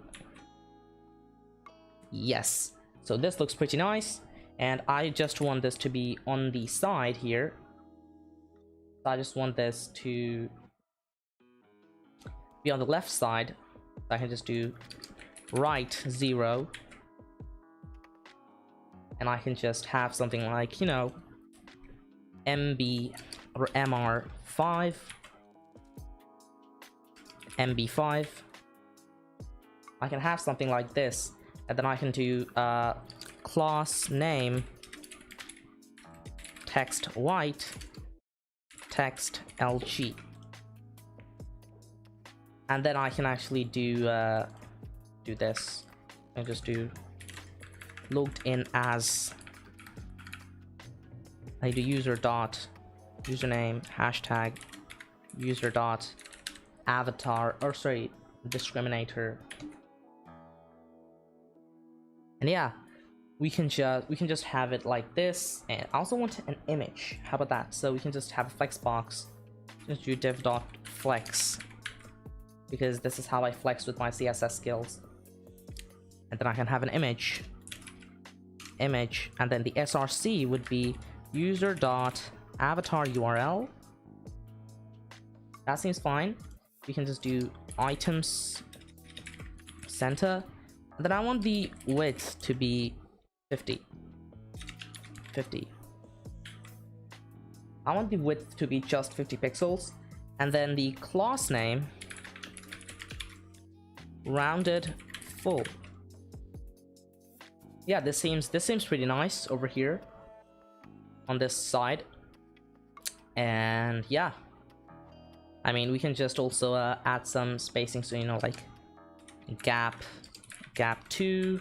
Yes. So this looks pretty nice, and I just want this to be on the side here. So I just want this to be on the left side. So I can just do right 0, and I can just have something like, you know, MB or MR5, MB5. I can have something like this, and then I can do class name text white text LG, and then I can actually do this and just do logged in as. I do user dot username hashtag user dot avatar, or sorry, discriminator. And yeah, we can just have it like this. And I also want an image. How about that? So we can just have a flex box. Just do div.flex, because this is how I flex with my CSS skills. And then I can have an image, and then the src would be user.avatar URL. That seems fine. We can just do items center, and then I want the width to be 50. I want the width to be just 50 pixels, and then the class name rounded full. Yeah, this seems pretty nice over here on this side. And yeah, I mean, we can just also add some spacing, so you know, like gap 2.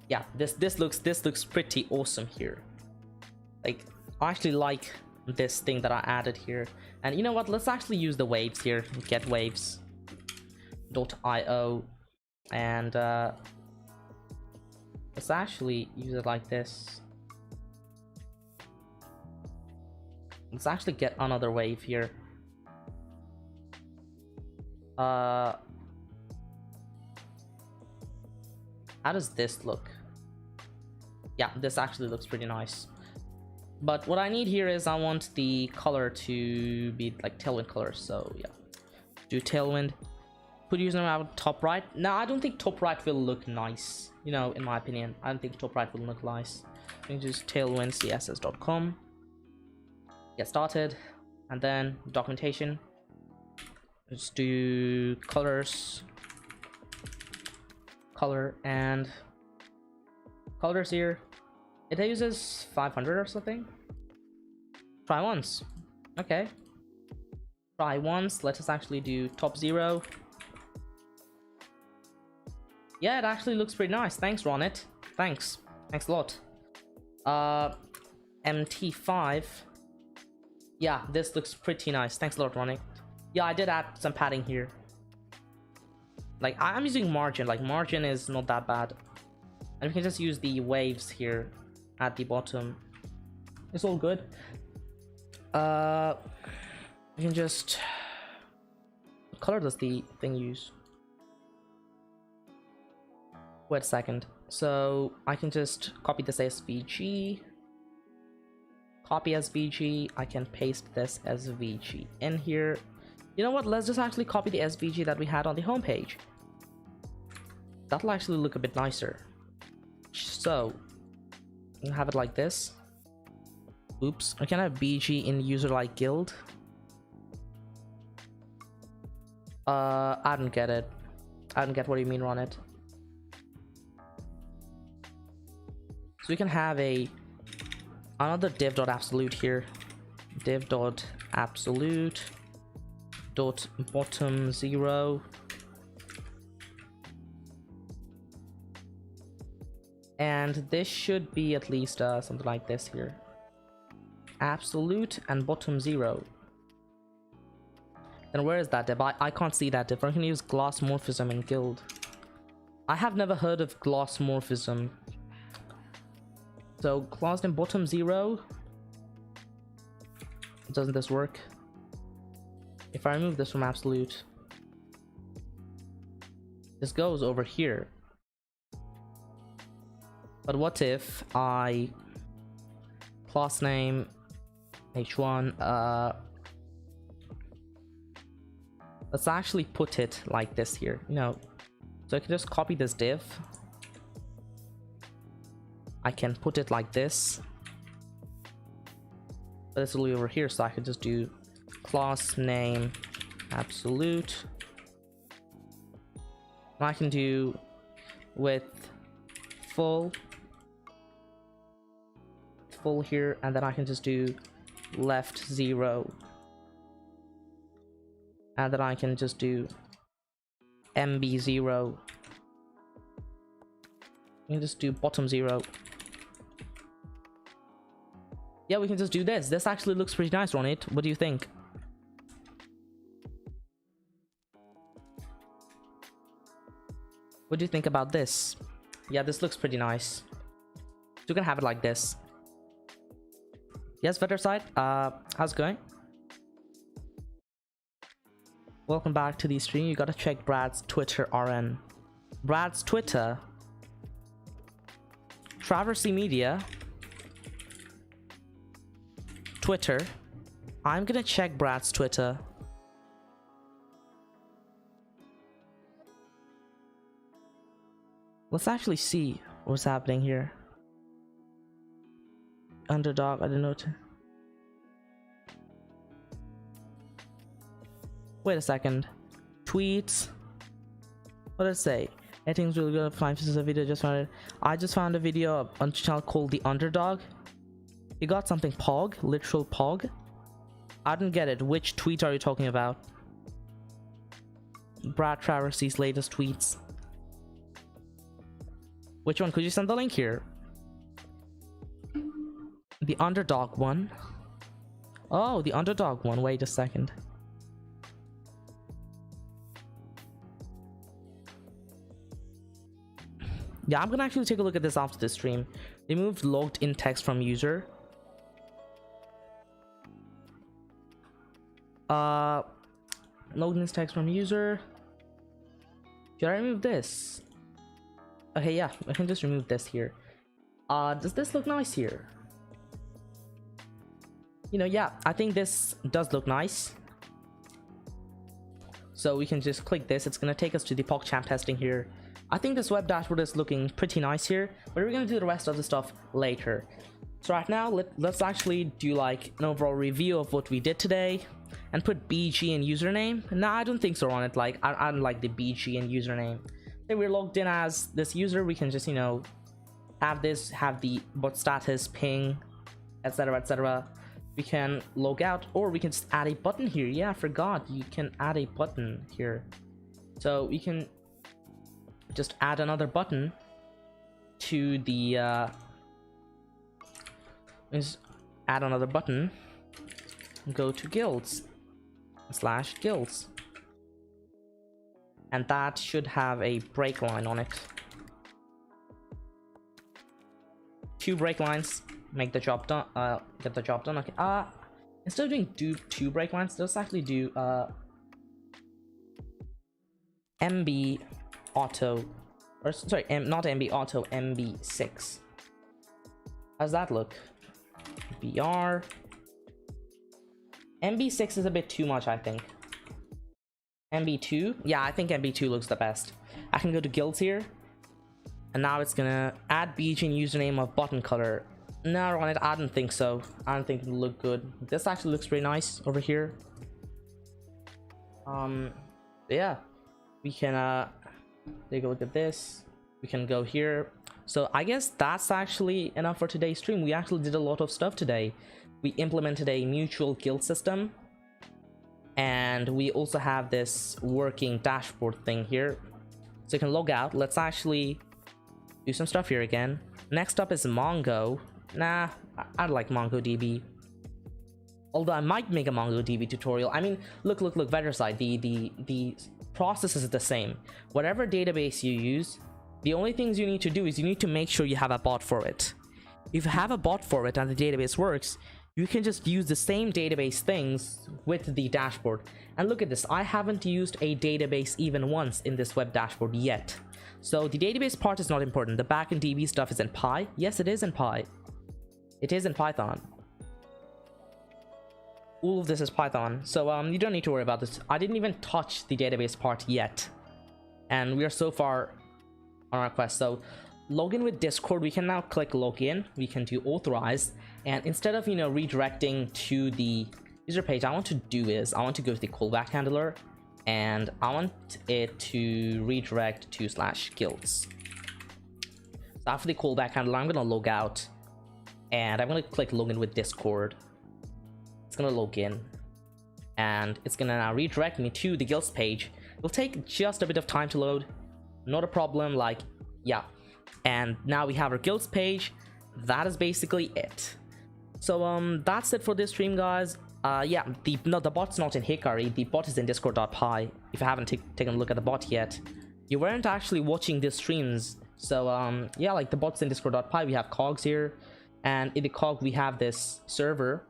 Yeah, this looks pretty awesome here. Like, I actually like this thing that I added here. And you know what, let's actually use the waves here. Get waves.io, and let's actually use it like this. Let's actually get another wave here. How does this look? Yeah, this actually looks pretty nice. But what I need here is I want the color to be like tailwind color. So yeah, do tailwind. Put username out top right. Now I don't think top right will look nice. You know, in my opinion, I don't think top right will look nice. You can just tailwind css.com. Get started, and then documentation. Let's do colors, color, and colors here. It uses 500 or something. Try once. Okay. Try once. Let us actually do top 0. Yeah, it actually looks pretty nice. Thanks, Ronit. Thanks a lot. MT5. Yeah, this looks pretty nice. Thanks a lot, Ronit. Yeah, I did add some padding here. Like, I'm using margin. Like, margin is not that bad. And we can just use the waves here at the bottom. It's all good. We can just... What color does the thing use? Wait a second. So I can just copy this SVG. Copy SVG. I can paste this SVG in here. You know what? Let's just actually copy the SVG that we had on the homepage. That'll actually look a bit nicer. So we'll have it like this. Oops. I can have BG in user like guild. I don't get it. I don't get what you mean, Ronit. So we can have another div.absolute here. Div.absolute dot bottom 0. And this should be at least something like this here. Absolute and bottom 0. Then where is that div? I can't see that div. I can use glass morphism in guild. I have never heard of glass morphism. So class name bottom 0. Doesn't this work? If I remove this from absolute, this goes over here. But what if I class name h1, let's actually put it like this here, you know. So I can just copy this div. I can put it like this, but it's really over here, so I can just do class name absolute. And I can do width full here, and then I can just do left 0, and then I can just do MB0. We can just do bottom 0. Yeah, we can just do this. This actually looks pretty nice on it. What do you think? What do you think about this? Yeah, this looks pretty nice. You can have it like this. Yes, Vetterside, how's it going? Welcome back to the stream. You gotta check Brad's Twitter RN. Brad's Twitter. Traversy Media. Twitter. I'm gonna check Brad's Twitter. Let's actually see what's happening here. Underdog, I don't know. Wait a second. Tweets. What did it say? Everything's really good. 5 pieces of video. I just found a video on channel called The Underdog. You got something pog, literal pog. I didn't get it. Which tweet are you talking about? Brad Traversy's latest tweets. Which one? Could you send the link here? The Underdog one. Oh, the Underdog one. Wait a second. Yeah, I'm gonna actually take a look at this after this stream. Removed logged in text from user. Logged in text from user. Should I remove this? Okay, yeah, I can just remove this here. Does this look nice here? You know, yeah, I think this does look nice. So we can just click this. It's gonna take us to the PogChamp testing here. I think this web dashboard is looking pretty nice here, but we're gonna do the rest of the stuff later. So right now, let's actually do like an overall review of what we did today and put BG and username. No, I don't think so on it. Like, I don't like the BG and username. If we're logged in as this user, we can just, you know, have the bot status, ping, etc, etc. We can log out, or we can just add a button here. Yeah, I forgot you can add a button here. So we can just add another button to the add another button. Go to guilds /guilds, and that should have a break line on it. 2 break lines make the job done. Get the job done. Okay. Instead of doing 2 break lines, let's actually do MB auto, or sorry, not MB auto, MB6. How's that look? BR. MB6 is a bit too much, I think. MB2, yeah, I think MB2 looks the best. I can go to guilds here, and now it's gonna add BG and username of button color. No, on it, I don't think so. I don't think it'll look good. This actually looks pretty nice over here. Yeah, we can take a look at this. We can go here. So I guess that's actually enough for today's stream. We actually did a lot of stuff today. We implemented a mutual guild system, and we also have this working dashboard thing here. So you can log out. Let's actually do some stuff here again. Next up is Mongo. Nah, I like MongoDB. Although I might make a MongoDB tutorial. I mean, look, Vetterside, the process is the same. Whatever database you use, the only things you need to do is you need to make sure you have a bot for it. If you have a bot for it and the database works, you can just use the same database things with the dashboard. And look at this, I haven't used a database even once in this web dashboard yet. So the database part is not important. The backend DB stuff is in Py. Yes, it is in Py. It is in Python. All of this is Python. So you don't need to worry about this. I didn't even touch the database part yet. And we are so far on our quest. So login with Discord, we can now click login. We can do authorize. And instead of, you know, redirecting to the user page, I want to go to the callback handler, and I want it to redirect to /guilds. So after the callback handler, I'm gonna log out, and I'm gonna click login with Discord. It's gonna log in, and it's gonna now redirect me to the guilds page. It'll take just a bit of time to load, not a problem. Like, yeah. And now we have our guilds page. That is basically it. So that's it for this stream, guys. Yeah, the bot's not in Hikari. The bot is in discord.py. If you haven't taken a look at the bot yet, you weren't actually watching these streams So yeah, like the bots in discord.py, we have cogs here, and in the cog we have this server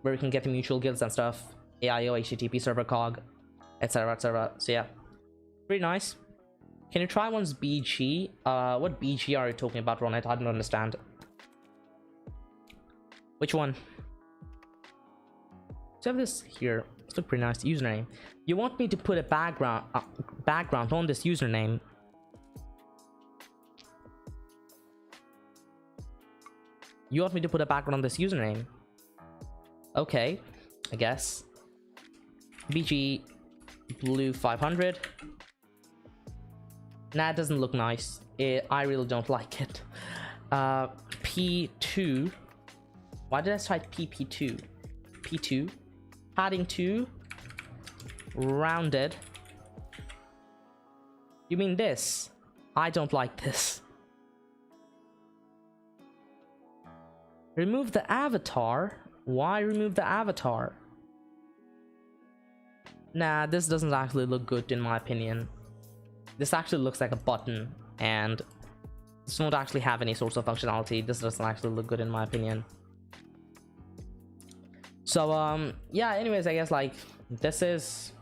where we can get the mutual guilds and stuff, AIO, HTTP server cog, etc, etc. So yeah, pretty nice. Can you try one's BG? What BG are you talking about, Ronit? I don't understand. Which one? So I have this here. It's look pretty nice. Username. You want me to put a background on this username? You want me to put a background on this username? Okay, I guess. BG blue 500. Nah, it doesn't look nice. I really don't like it. P2. Why did I type PP2? P2. Padding 2. Rounded. You mean this? I don't like this. Remove the avatar? Why remove the avatar? Nah, this doesn't actually look good in my opinion. This actually looks like a button, and this won't actually have any sorts of functionality. This doesn't actually look good in my opinion. So yeah, anyways, I guess like this is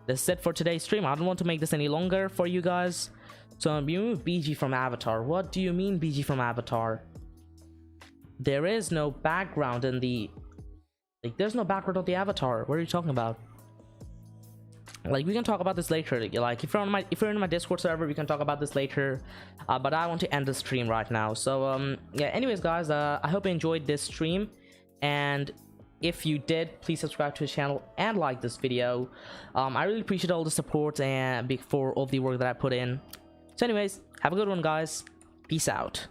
it for today's stream. I don't want to make this any longer for you guys. So you remove BG from avatar. What do you mean BG from avatar? There is no background in the, like, there's no background on the avatar. What are you talking about? Like, we can talk about this later. Like, if you're in my Discord server, we can talk about this later. But I want to end the stream right now. So yeah, anyways guys, I hope you enjoyed this stream, and if you did, please subscribe to the channel and like this video. I really appreciate all the support and for all the work that I put in. So anyways, have a good one guys. Peace out.